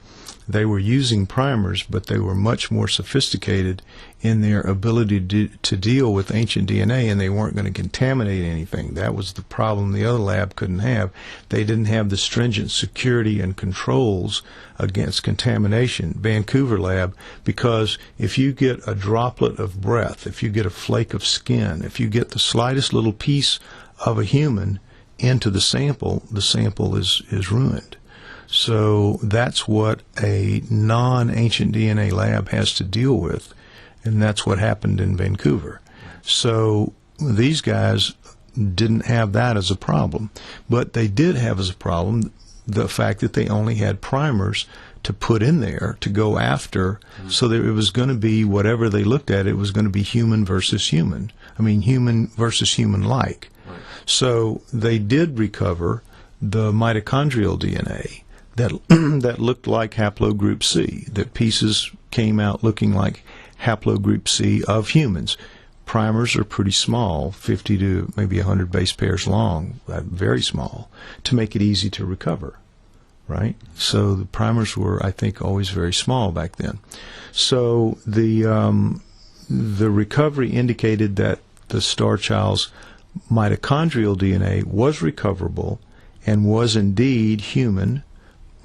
they were using primers, but they were much more sophisticated in their ability to deal with ancient DNA, and they weren't going to contaminate anything. That was the problem the other lab couldn't have. They didn't have the stringent security and controls against contamination, Vancouver lab, because if you get a droplet of breath, if you get a flake of skin, if you get the slightest little piece of a human into the sample is ruined. So that's what a non-ancient DNA lab has to deal with, and that's what happened in Vancouver. So these guys didn't have that as a problem, but they did have as a problem the fact that they only had primers to put in there to go after, so that it was going to be whatever they looked at, it was going to be human versus human. I mean, human versus human-like. Right. So they did recover the mitochondrial DNA that looked like haplogroup C, that pieces came out looking like haplogroup C of humans. Primers are pretty small, 50 to maybe 100 base pairs long, very small, to make it easy to recover, right? So the primers were, I think, always very small back then. So the recovery indicated that the star child's mitochondrial DNA was recoverable and was indeed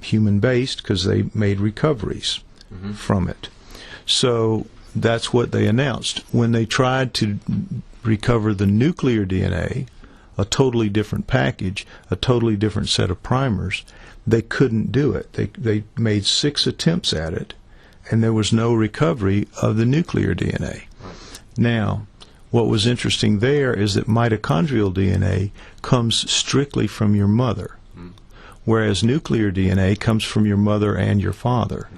human-based, because they made recoveries from it. So that's what they announced. When they tried to recover the nuclear DNA, a totally different package, a totally different set of primers, they couldn't do it. They made 6 attempts at it, and there was no recovery of the nuclear DNA. Now, what was interesting there is that mitochondrial DNA comes strictly from your mother, whereas nuclear DNA comes from your mother and your father.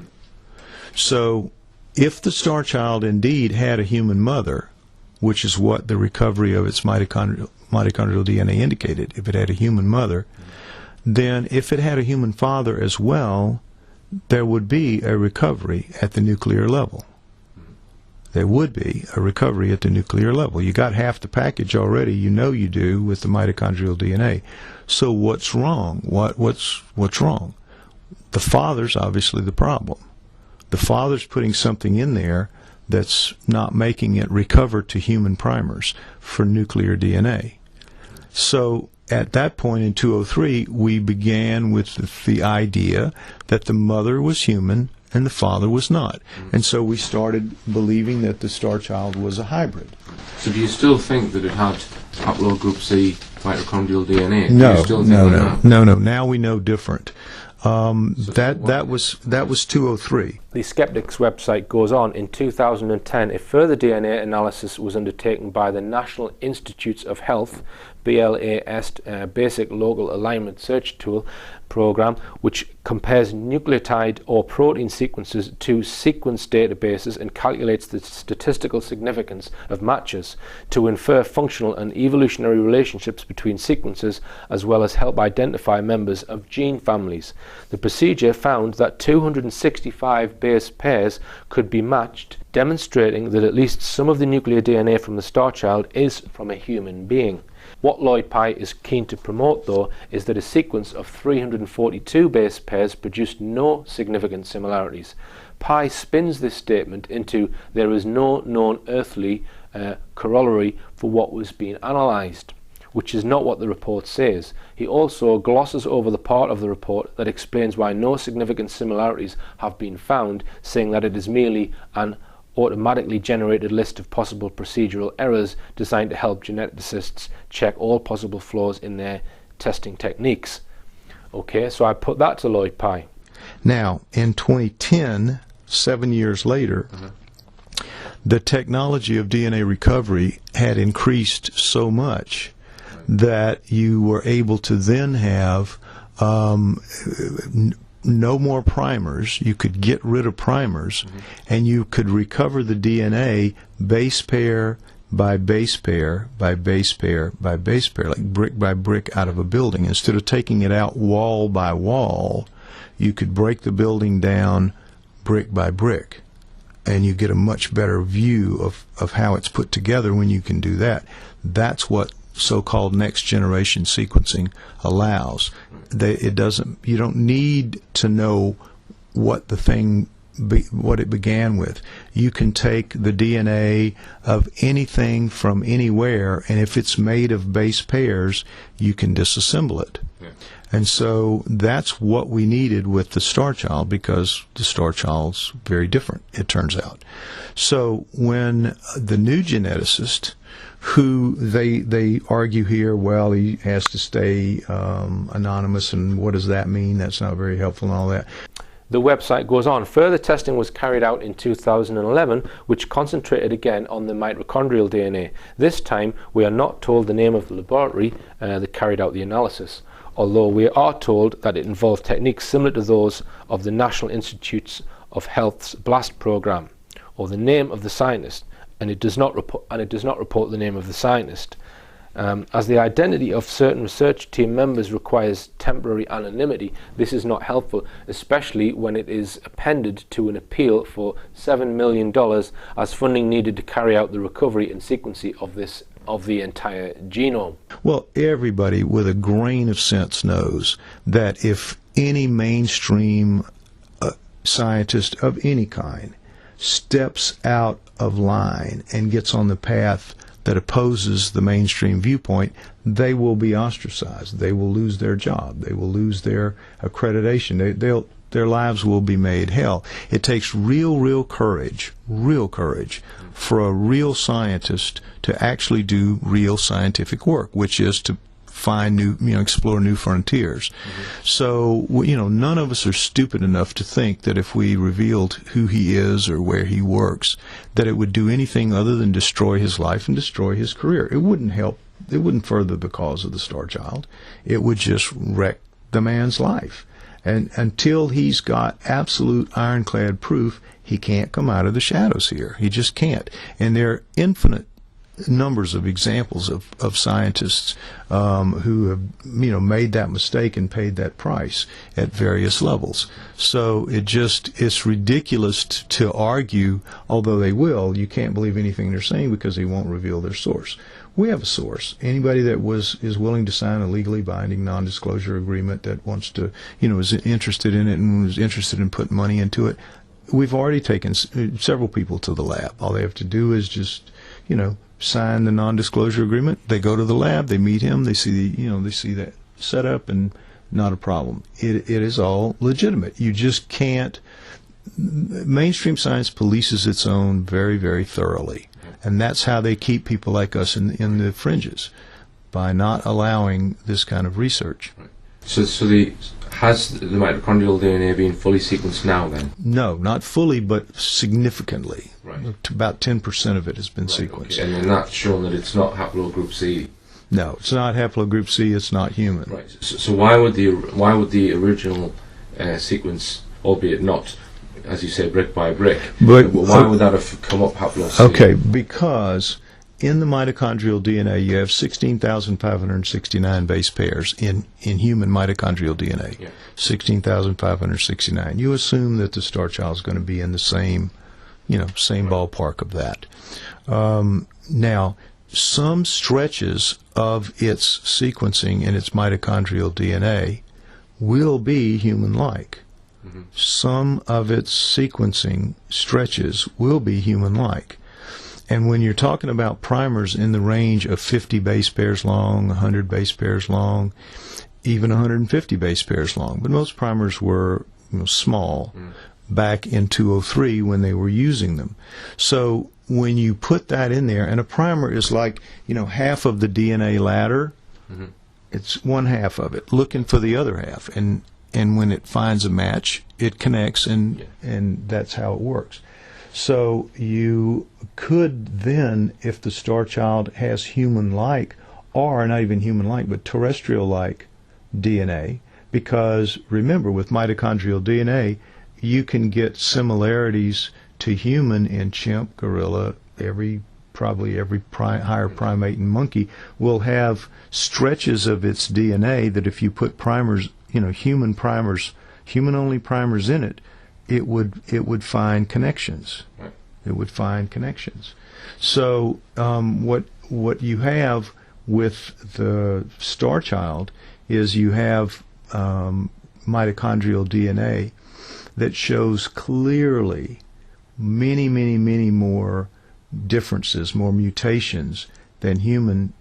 So if the star child indeed had a human mother, which is what the recovery of its mitochondrial DNA indicated, if it had a human mother, then if it had a human father as well, there would be a recovery at the nuclear level. There would be a recovery at the nuclear level. You got half the package already, you know you do, with the mitochondrial DNA. So what's wrong? What's wrong? The father's obviously the problem. The father's putting something in there that's not making it recover to human primers for nuclear DNA. So at that point in 2003, we began with the idea that the mother was human and the father was not. And so we started believing that the star child was a hybrid. So do you still think that it had haplogroup C mitochondrial DNA? No, Do you still think no, that? no. Now we know different. That was 203. The Skeptics website goes on, in 2010 a further DNA analysis was undertaken by the National Institutes of Health, BLAS, Basic Local Alignment Search Tool program, which compares nucleotide or protein sequences to sequence databases and calculates the statistical significance of matches to infer functional and evolutionary relationships between sequences, as well as help identify members of gene families. The procedure found that 265 base pairs could be matched, demonstrating that at least some of the nuclear DNA from the star child is from a human being. What Lloyd Pye is keen to promote, though, is that a sequence of 342 base pairs produced no significant similarities. Pye spins this statement into there is no known earthly corollary for what was being analysed, which is not what the report says. He also glosses over the part of the report that explains why no significant similarities have been found, saying that it is merely an automatically generated list of possible procedural errors designed to help geneticists check all possible flaws in their testing techniques. Okay, so I put that to Lloyd Pye. Now, in 2010, 7 years later, the technology of DNA recovery had increased so much that you were able to then have no more primers. You could get rid of primers, and you could recover the DNA base pair by base pair by base pair by base pair, like brick by brick out of a building. Instead of taking it out wall by wall, you could break the building down brick by brick, and you get a much better view of how it's put together when you can do that. That's what so-called next generation sequencing allows. You don't need to know what the thing what it began with. You can take the DNA of anything from anywhere, and if it's made of base pairs, you can disassemble it. Yeah. And so that's what we needed with the star child, because the star child's very different, it turns out. So when the new geneticist, who they argue here, well, he has to stay anonymous, and what does that mean? That's not very helpful and all that. The website goes on. Further testing was carried out in 2011, which concentrated again on the mitochondrial DNA. This time, we are not told the name of the laboratory that carried out the analysis, although we are told that it involved techniques similar to those of the National Institutes of Health's BLAST program, or the name of the scientist, and it does not report the name of the scientist. As the identity of certain research team members requires temporary anonymity, this is not helpful, especially when it is appended to an appeal for $7 million as funding needed to carry out the recovery and sequencing of the entire genome. Well, everybody with a grain of sense knows that if any mainstream scientist of any kind steps out of line and gets on the path that opposes the mainstream viewpoint, they will be ostracized. They will lose their job. They will lose their accreditation. Their lives will be made hell. It takes real courage for a real scientist to actually do real scientific work, which is to find explore new frontiers. So, none of us are stupid enough to think that if we revealed who he is or where he works, that it would do anything other than destroy his life and destroy his career. It wouldn't help. It wouldn't further the cause of the star child. It would just wreck the man's life. And until he's got absolute ironclad proof, he can't come out of the shadows here. He just can't. And there are infinite numbers of examples of scientists who have made that mistake and paid that price at various levels. So it's ridiculous to argue, although they will, you can't believe anything they're saying because they won't reveal their source. We have a source. Anybody that is willing to sign a legally binding non-disclosure agreement, that wants to, is interested in it and was interested in putting money into it, we've already taken several people to the lab. All they have to do is just sign the non-disclosure agreement. They go to the lab, they meet him, they see they see that setup, and not a problem. It is all legitimate. You just can't. Mainstream science polices its own very, very thoroughly, and that's how they keep people like us in the fringes, by not allowing this kind of research. So has the mitochondrial DNA been fully sequenced now then? No, not fully, but significantly. Right. About 10% of it has been sequenced. Okay. And then that's shown that it's not haplogroup C. No, it's not haplogroup C. It's not human. Right. So why would the original sequence, albeit not, as you say, brick by brick, but why would that have come up haplo C? Okay, because in the mitochondrial DNA you have 16,569 base pairs in human mitochondrial DNA. Yeah. 16,569. You assume that the star child is going to be in the same ballpark of that. Now, some stretches of its sequencing in its mitochondrial DNA will be human-like. Mm-hmm. Some of its sequencing stretches will be human-like. And when you're talking about primers in the range of 50 base pairs long, 100 base pairs long, even 150 base pairs long, but most primers were small back in 203 when they were using them. So when you put that in there, and a primer is like half of the DNA ladder, it's one half of it, looking for the other half, and when it finds a match, it connects, and that's how it works. So you could then, if the star child has human-like, or not even human-like, but terrestrial-like DNA, because remember, with mitochondrial DNA, you can get similarities to human in chimp, gorilla, probably every higher primate and monkey will have stretches of its DNA that if you put primers, human-only primers in it, it would find connections. Right. It would find connections. So what you have with the star child is you have mitochondrial DNA that shows clearly many, many, many more differences, more mutations than human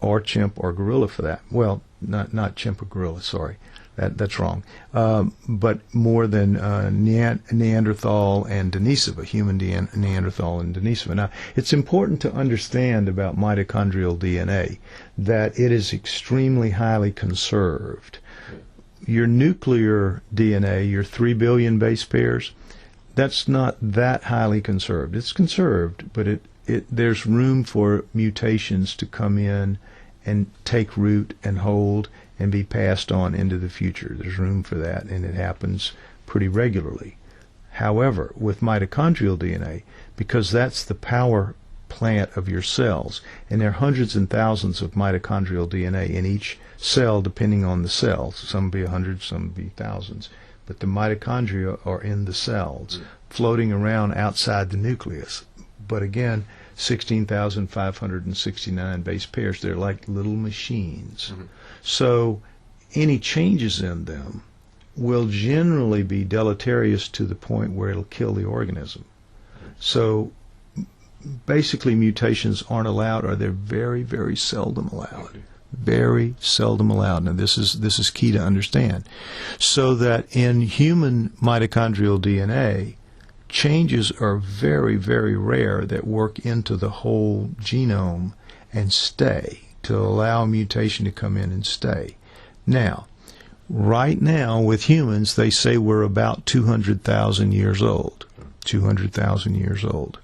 or chimp or gorilla for that. Well, not chimp or gorilla, sorry. That's wrong. But more than Neanderthal and Denisova, human Neanderthal and Denisova. Now, it's important to understand about mitochondrial DNA that it is extremely highly conserved. Your nuclear DNA, your 3 billion base pairs, that's not that highly conserved. It's conserved, but there's room for mutations to come in and take root and hold and be passed on into the future. There's room for that, and it happens pretty regularly. However, with mitochondrial DNA, because that's the power plant of your cells, and there are hundreds and thousands of mitochondrial DNA in each cell depending on the cell. Some will be 100, some will be thousands. But the mitochondria are in the cells, floating around outside the nucleus. But again, 16,569 base pairs. They're like little machines. So any changes in them will generally be deleterious to the point where it'll kill the organism. So basically mutations aren't allowed, or they're very, very seldom allowed. Very seldom allowed. Now this is key to understand. So that in human mitochondrial DNA, changes are very, very rare that work into the whole genome and stay, to allow mutation to come in and stay. Now, right now with humans, they say we're about 200,000 years old. 200,000 years old,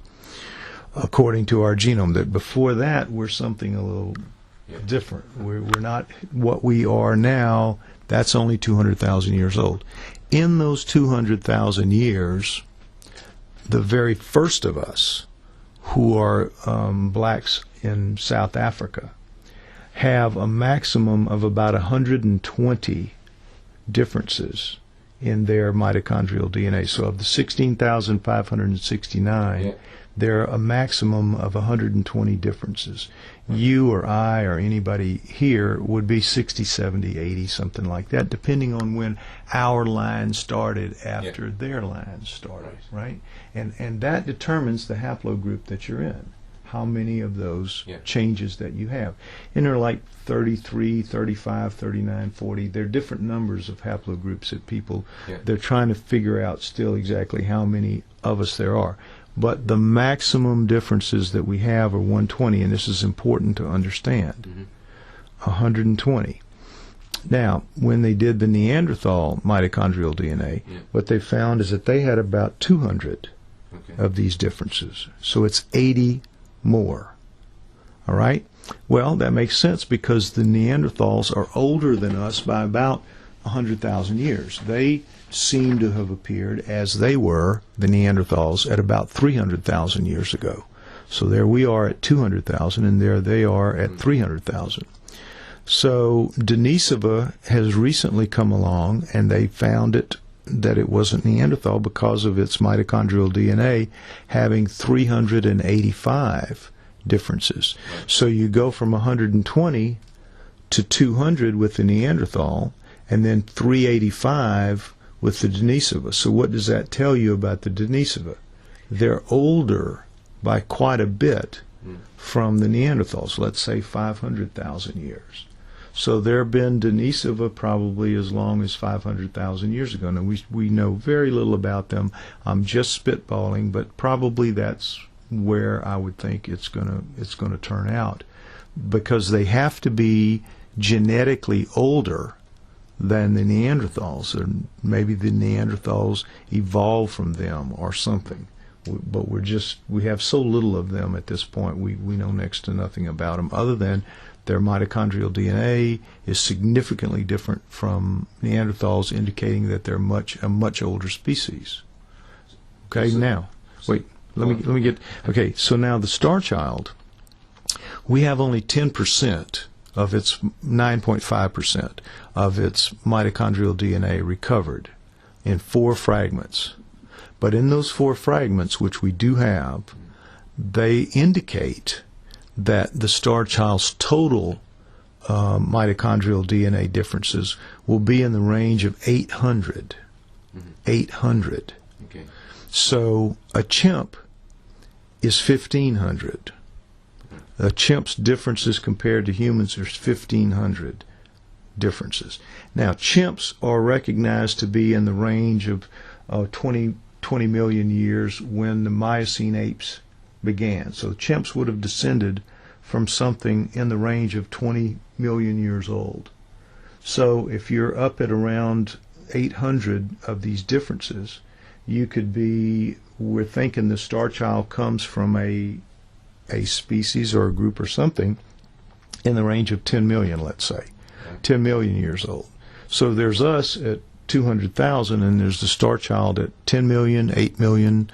according to our genome. That before that, we're something a little different. We're not what we are now. That's only 200,000 years old. In those 200,000 years, the very first of us, who are blacks in South Africa, have a maximum of about 120 differences in their mitochondrial DNA. So of the 16,569, there are a maximum of 120 differences. You or I or anybody here would be 60, 70, 80, something like that, depending on when our line started after their line started, right? And that determines the haplogroup that you're in. how many of those Yeah. changes that you have. And they're like 33, 35, 39, 40. They're different numbers of haplogroups that people, Yeah. they're trying to figure out still exactly how many of us there are. But the maximum differences that we have are 120, and this is important to understand. 120. Now, when they did the Neanderthal mitochondrial DNA, Yeah. what they found is that they had about 200 Okay. of these differences. So it's 80 more. All right? Well, that makes sense because the Neanderthals are older than us by about 100,000 years. They seem to have appeared as they were, the Neanderthals, at about 300,000 years ago. So there we are at 200,000, and there they are at 300,000. So Denisova has recently come along, and they found that it wasn't Neanderthal because of its mitochondrial DNA having 385 differences. So you go from 120 to 200 with the Neanderthal, and then 385 with the Denisova. So what does that tell you about the Denisova? They're older by quite a bit from the Neanderthals, let's say 500,000 years. So there have been Denisova probably as long as 500,000 years ago. Now, we know very little about them. I'm just spitballing, but probably that's where I would think it's gonna turn out, because they have to be genetically older than the Neanderthals, or maybe the Neanderthals evolved from them or something. But we have so little of them at this point. We know next to nothing about them other than their mitochondrial DNA is significantly different from Neanderthals, indicating that they're a much older species. Okay, now, wait, let me get, okay, so now the star child, we have only 10% of its 9.5% of its mitochondrial DNA recovered in 4 fragments. But in those 4 fragments, which we do have, they indicate that the star child's total mitochondrial DNA differences will be in the range of 800. 800. Okay. So a chimp is 1,500. A chimp's differences compared to humans are 1,500 differences. Now, chimps are recognized to be in the range of 20 million years when the Miocene apes began. So chimps would have descended from something in the range of 20 million years old. So if you're up at around 800 of these differences, you could be, we're thinking the star child comes from a species or a group or something in the range of 10 million, let's say. 10 million years old. So there's us at 200,000, and there's the star child at 10 million, 8 million,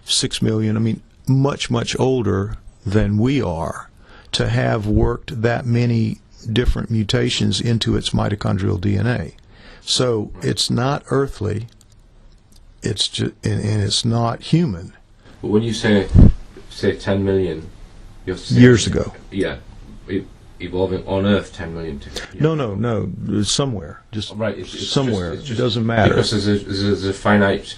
6 million. I mean, much, much older than we are to have worked that many different mutations into its mitochondrial DNA. So it's not earthly, it's just, and it's not human. But when you say 10 million Years ago. Yeah. Evolving on Earth 10 million. No, somewhere. Just right, it's somewhere. Just, it doesn't matter. Because there's a finite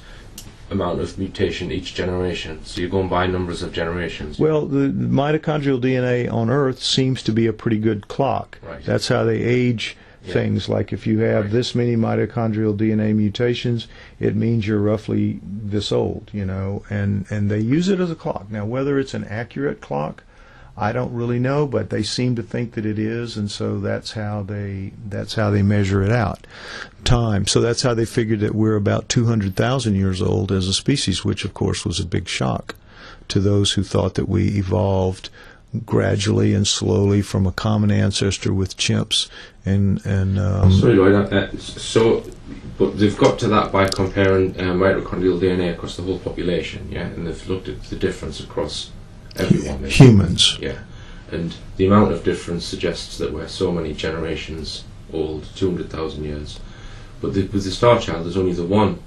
amount of mutation each generation, so you're going by numbers of generations. Well, the mitochondrial DNA on Earth seems to be a pretty good clock. Right. That's how they age things. Like if you have this many mitochondrial DNA mutations, it means you're roughly this old, and they use it as a clock. Now, whether it's an accurate clock, I don't really know, but they seem to think that it is, and so that's how they measure it out, time. So that's how they figured that we're about 200,000 years old as a species, which of course was a big shock to those who thought that we evolved gradually and slowly from a common ancestor with chimps and Sorry, Lloyd. But they've got to that by comparing mitochondrial DNA across the whole population, yeah, and they've looked at the difference across everyone. Humans. Yeah, and the amount of difference suggests that we're so many generations old, 200,000 years. But with the star child, there's only the one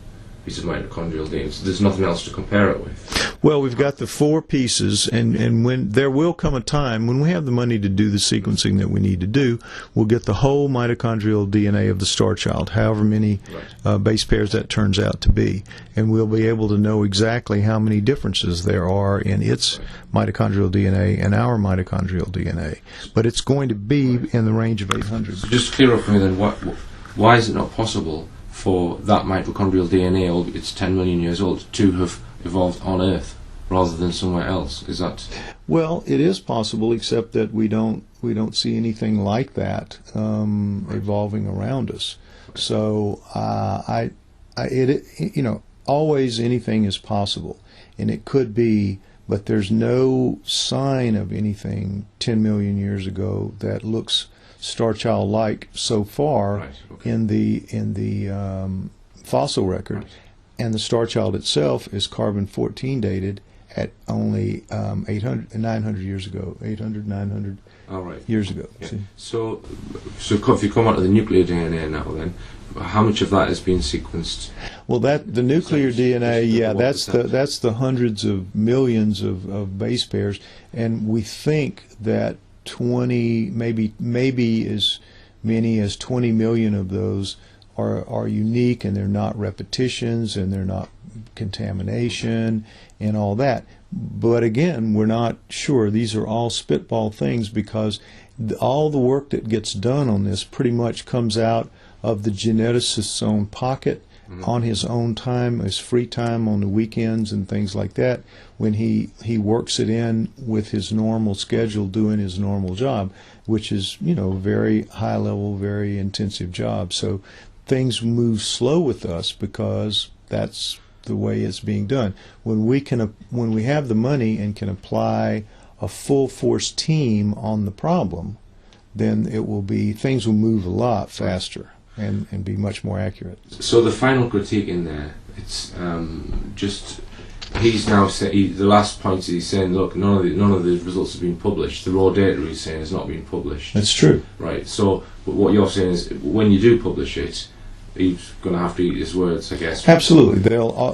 piece of mitochondrial DNA. So there's nothing else to compare it with. Well, we've got the 4 pieces, and when there will come a time when we have the money to do the sequencing that we need to do, we'll get the whole mitochondrial DNA of the star child, however many base pairs that turns out to be, and we'll be able to know exactly how many differences there are in its mitochondrial DNA and our mitochondrial DNA. But it's going to be in the range of 800. So just clear up for me then, why is it not possible for that mitochondrial DNA, although it's 10 million years old, to have evolved on Earth rather than somewhere else? Is that? Well, it is possible, except that we don't see anything like that evolving around us. So always anything is possible, and it could be, but there's no sign of anything 10 million years ago that looks star child like so far in the fossil record. And the star child itself is carbon-14 dated at only 900 years ago, 800, 900 years ago. Yeah. So if you come out of the nuclear DNA now, then how much of that has been sequenced? Well, the nuclear DNA, that's the hundreds of millions of base pairs, and we think that 20, maybe as many as 20 million of those are unique, and they're not repetitions, and they're not contamination and all that. But again, we're not sure. These are all spitball things, because all the work that gets done on this pretty much comes out of the geneticist's own pocket, on his own time, his free time on the weekends and things like that, when he works it in with his normal schedule, doing his normal job, which is, very high level, very intensive job. So things move slow with us because that's the way it's being done. When we have the money and can apply a full force team on the problem, then things will move a lot faster and be much more accurate. So the final critique in there, it's he's now said, the last point he's saying, look, none of the results have been published. The raw data he's saying has not been published. That's true. Right. So what you're saying is, when you do publish it, he's going to have to eat his words, I guess. Absolutely.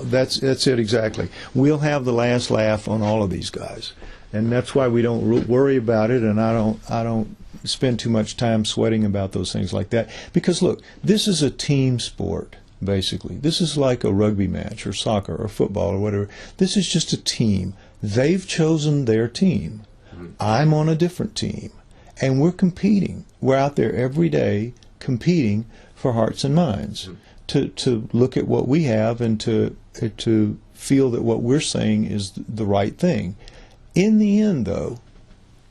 That's it exactly. We'll have the last laugh on all of these guys, and that's why we don't worry about it. And I don't spend too much time sweating about those things like that, because look, this is a team sport. Basically, this is like a rugby match or soccer or football or whatever. This is just a team. They've chosen their team. I'm on a different team, and we're competing. We're out there every day competing for hearts and minds, to look at what we have and to feel that what we're saying is the right thing. In the end, though,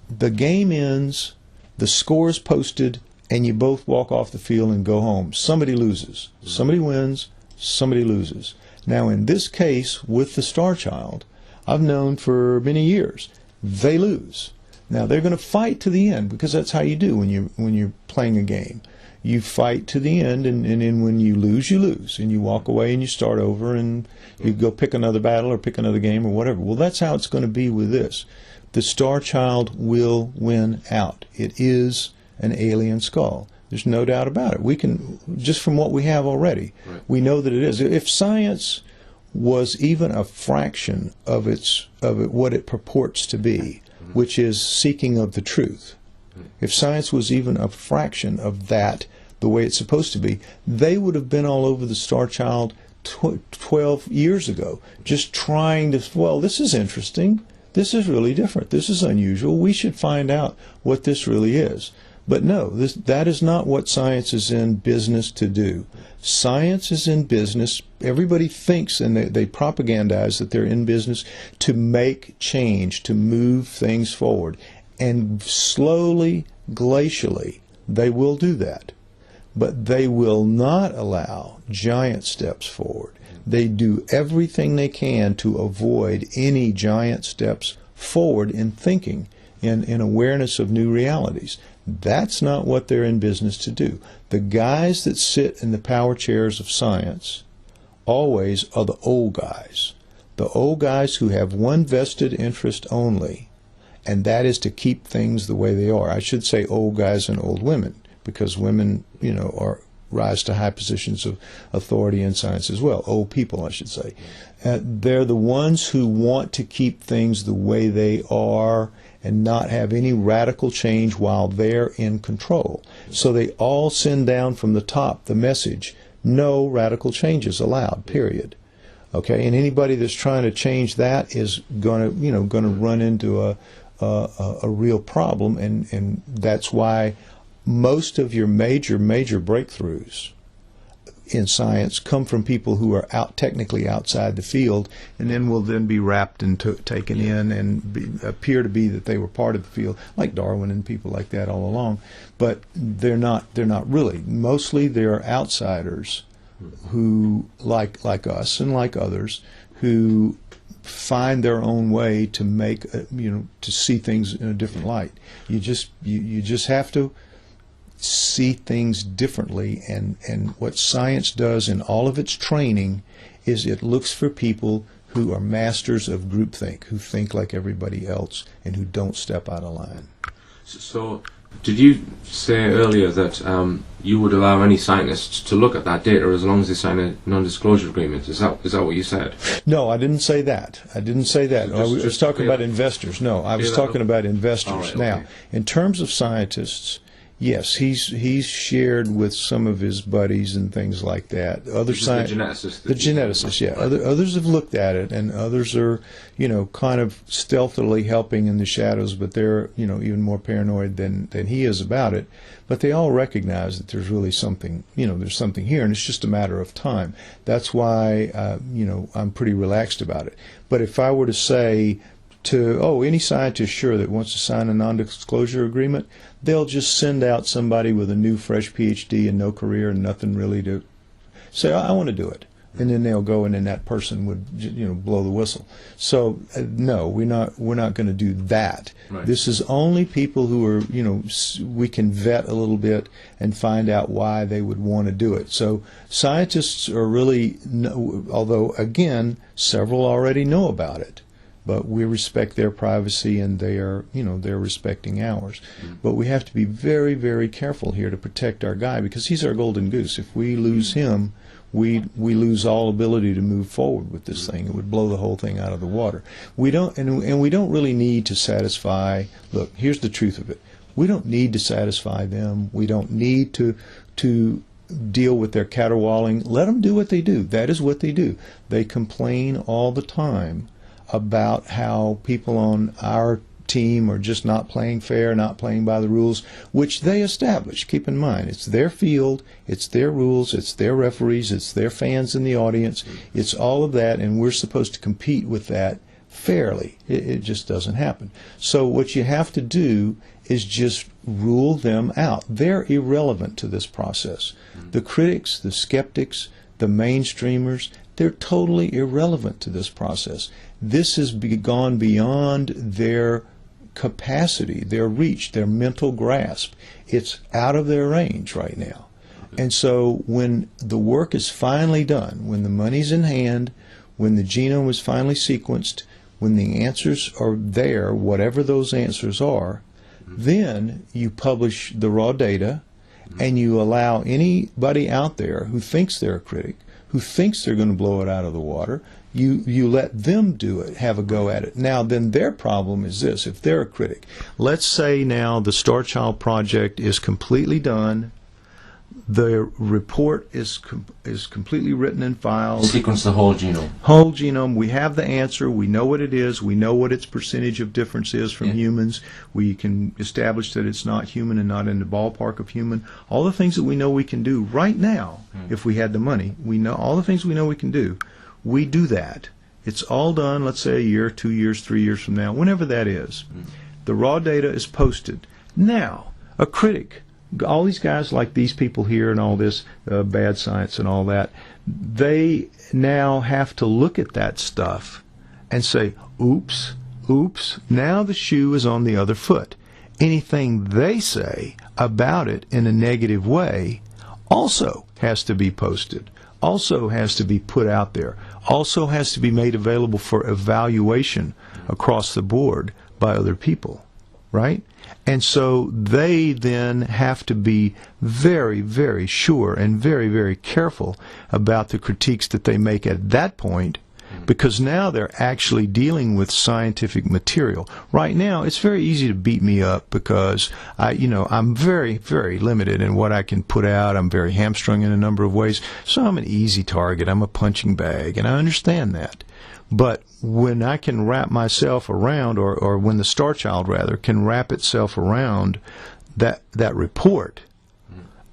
the game ends, the score is posted, and you both walk off the field and go home. Somebody loses. Somebody wins, somebody loses. Now, in this case, with the Star Child, I've known for many years, they lose. Now, they're going to fight to the end, because that's how you do when you're playing a game. You fight to the end, and then when you lose, and you walk away and you start over, and you go pick another battle or pick another game or whatever. Well, that's how it's going to be with this. The Star Child will win out. It is an alien skull. There's no doubt about it. We can, just from what we have already, we know that it is. If science was even a fraction of what it purports to be, which is seeking of the truth, if science was even a fraction of that, the way it's supposed to be, they would have been all over the Star Child 12 years ago, just trying to, well, this is interesting. This is really different. This is unusual. We should find out what this really is. But no, that is not what science is in business to do. Science is in business. Everybody thinks, and they propagandize that they're in business to make change, to move things forward. And slowly, glacially, they will do that. But they will not allow giant steps forward. They do everything they can to avoid any giant steps forward in thinking, in awareness of new realities. That's not what they're in business to do. The guys that sit in the power chairs of science always are the old guys. The old guys who have one vested interest only, and that is to keep things the way they are. I should say old guys and old women, because women, are rise to high positions of authority in science as well. Old people, I should say. They're the ones who want to keep things the way they are and not have any radical change while they're in control. So they all send down from the top the message, no radical changes allowed, period. Okay, and anybody that's trying to change that is going to run into a real problem, and that's why most of your major approaches in science come from people who are technically outside the field, and then will then be wrapped and taken in and appear to be that they were part of the field, like Darwin and people like that all along. But they're not really. Mostly they're outsiders who, like us and like others, who find their own way to make to see things in a different light. You just have to see things differently, and what science does in all of its training is it looks for people who are masters of groupthink, who think like everybody else and who don't step out of line. So did you say earlier that you would allow any scientists to look at that data as long as they sign a non-disclosure agreement? Is that what you said? No, I didn't say that. I was talking about investors. No, I was talking about investors. Right, okay. Now, in terms of scientists, yes, he's shared with some of his buddies and things like that. Other the geneticists. The geneticists, yeah. Others have looked at it, and others are, kind of stealthily helping in the shadows, but they're, even more paranoid than he is about it. But they all recognize that there's really something, there's something here, and it's just a matter of time. That's why, I'm pretty relaxed about it. But if I were to say to any scientist, sure, that wants to sign a non-disclosure agreement, they'll just send out somebody with a new, fresh PhD and no career and nothing really to say, I want to do it. And then they'll go, and then that person would, blow the whistle. So no, we're not going to do that. Right. This is only people who are, we can vet a little bit and find out why they would want to do it. So scientists are really, although again, several already know about it. But we respect their privacy, and they're respecting ours. Mm-hmm. But we have to be very, very careful here to protect our guy, because he's our golden goose. If we lose him, we lose all ability to move forward with this thing. It would blow the whole thing out of the water. We don't, and we don't really need to satisfy. Look, here's the truth of it. We don't need to satisfy them. We don't need to deal with their caterwauling. Let them do what they do. That is what they do. They complain all the time about how people on our team are just not playing fair, not playing by the rules, which they establish. Keep in mind, it's their field, it's their rules, it's their referees, it's their fans in the audience, it's all of that, and we're supposed to compete with that fairly. It just doesn't happen. So what you have to do is just rule them out. They're irrelevant to this process. The critics, the skeptics, the mainstreamers, they're totally irrelevant to this process. This has gone beyond their capacity, their reach, their mental grasp. It's out of their range right now. And so when the work is finally done, when the money's in hand, when the genome is finally sequenced, when the answers are there, whatever those answers are, then you publish the raw data, and you allow anybody out there who thinks they're a critic, who thinks they're going to blow it out of the water, you let them do it, have a go at it. Now, then their problem is this. If they're a critic, let's say now the Star Child project is completely done, the report is completely written and filed. Sequence the whole genome. Whole genome. We have the answer. We know what it is. We know what its percentage of difference is from humans. We can establish that it's not human and not in the ballpark of human. All the things that we know we can do right now, if we had the money, we know all the things we know we can do. We do that. It's all done, let's say a year, 2 years, 3 years from now, whenever that is. The raw data is posted. Now, a critic, all these guys like these people here and all this bad science and all that, they now have to look at that stuff and say, oops, now the shoe is on the other foot. Anything they say about it in a negative way also has to be posted, also has to be put out there, also has to be made available for evaluation across the board by other people. right? And so they then have to be very, very sure and very, very careful about the critiques that they make at that point, because now they're actually dealing with scientific material. Right now, it's very easy to beat me up because I'm very, very limited in what I can put out. I'm very hamstrung in a number of ways, so I'm an easy target. I'm a punching bag, and I understand that. But when I can wrap myself around, or when the Star Child rather can wrap itself around that report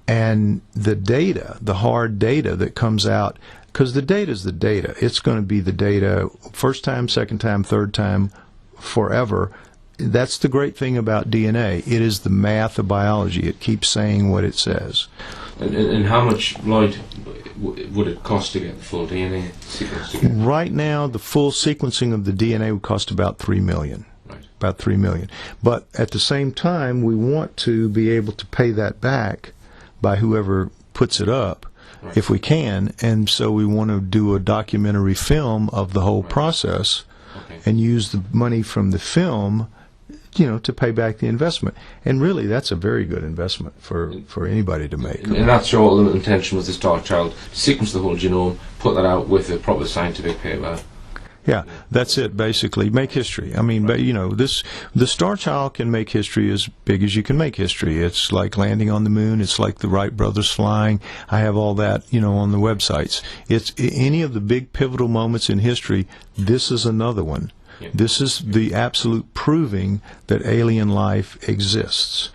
and the data, the hard data that comes out, because the data is the data. It's going to be the data first time, second time, third time, forever. That's the great thing about DNA. It is the math of biology. It keeps saying what it says. And how much, Lloyd, would it cost to get the full DNA sequence together? Right now, the full sequencing of the DNA would cost about $3 million. Right. About $3 million. But at the same time, we want to be able to pay that back by whoever puts it up. Right. If we can, and so we want to do a documentary film of the whole process, and use the money from the film, to pay back the investment. And really, that's a very good investment for anybody to make. And that's your ultimate intention with the Star Child: sequence the whole genome, put that out with a proper scientific paper. Yeah, that's it, basically. Make history. I mean, the Star Child can make history as big as you can make history. It's like landing on the moon. It's like the Wright brothers flying. I have all that, on the websites. It's any of the big pivotal moments in history. This is another one. Yeah. This is the absolute proving that alien life exists.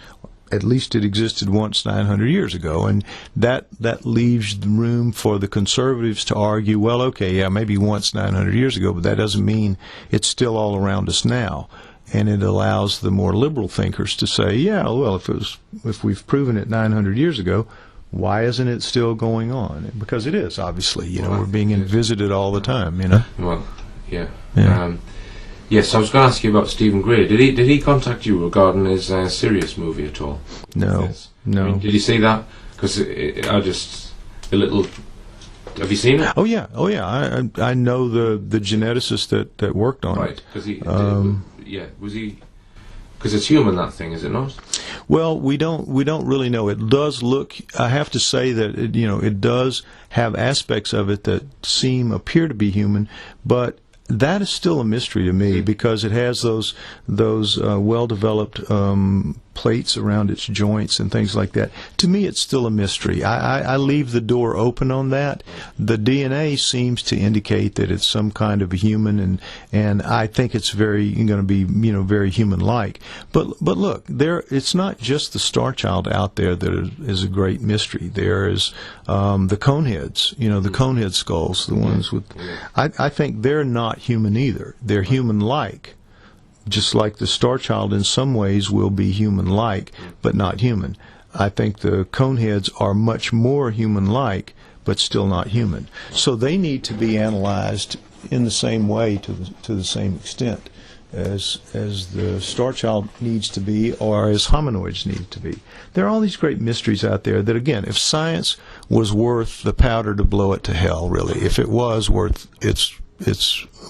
At least it existed once 900 years ago, and that leaves room for the conservatives to argue, well, okay, yeah, maybe once 900 years ago, but that doesn't mean it's still all around us now. And it allows the more liberal thinkers to say, yeah, well, if we've proven it 900 years ago, why isn't it still going on? Because it is, obviously. We're being visited all the time. Well, yeah. Yes, I was going to ask you about Stephen Gray. Did he contact you regarding his Sirius movie at all? No, yes. no. I mean, did you see that? Because have you seen it? Oh yeah. I know the geneticist that worked on it. Right, because was he? Because it's human, that thing, is it not? Well, we don't really know. It does look. I have to say that it does have aspects of it that appear to be human, but that is still a mystery to me, because it has those well-developed plates around its joints and things like that. To me, it's still a mystery. I leave the door open on that. The DNA seems to indicate that it's some kind of a human, and I think it's going to be very human-like. But look, it's not just the Star Child out there that is a great mystery. There is the coneheads, the conehead skulls, the ones with. I think they're not human either. They're human-like. Just like the Star Child in some ways will be human-like, but not human. I think the coneheads are much more human-like, but still not human. So they need to be analyzed in the same way, to the same extent as the Star Child needs to be, or as hominoids need to be. There are all these great mysteries out there that, again, if science was worth the powder to blow it to hell, really, if it was worth its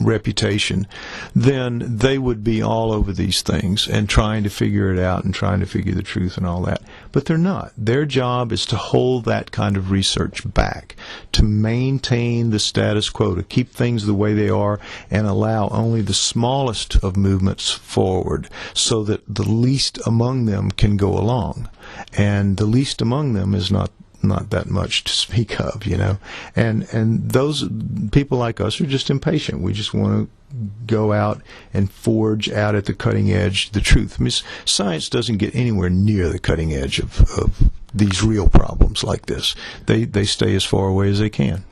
reputation, then they would be all over these things and trying to figure it out and trying to figure the truth and all that. But they're not. Their job is to hold that kind of research back, to maintain the status quo, to keep things the way they are and allow only the smallest of movements forward so that the least among them can go along. And the least among them is not that much to speak of, and those people like us are just impatient. We just want to go out and forge out at the cutting edge the truth. I mean, science doesn't get anywhere near the cutting edge of these real problems like this. They stay as far away as they can.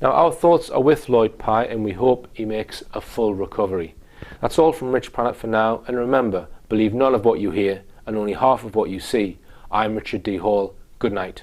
Now, our thoughts are with Lloyd Pye, and we hope he makes a full recovery. That's all from Richplanet for now, and remember, believe none of what you hear and only half of what you see. I'm Richard D. Hall. Good night.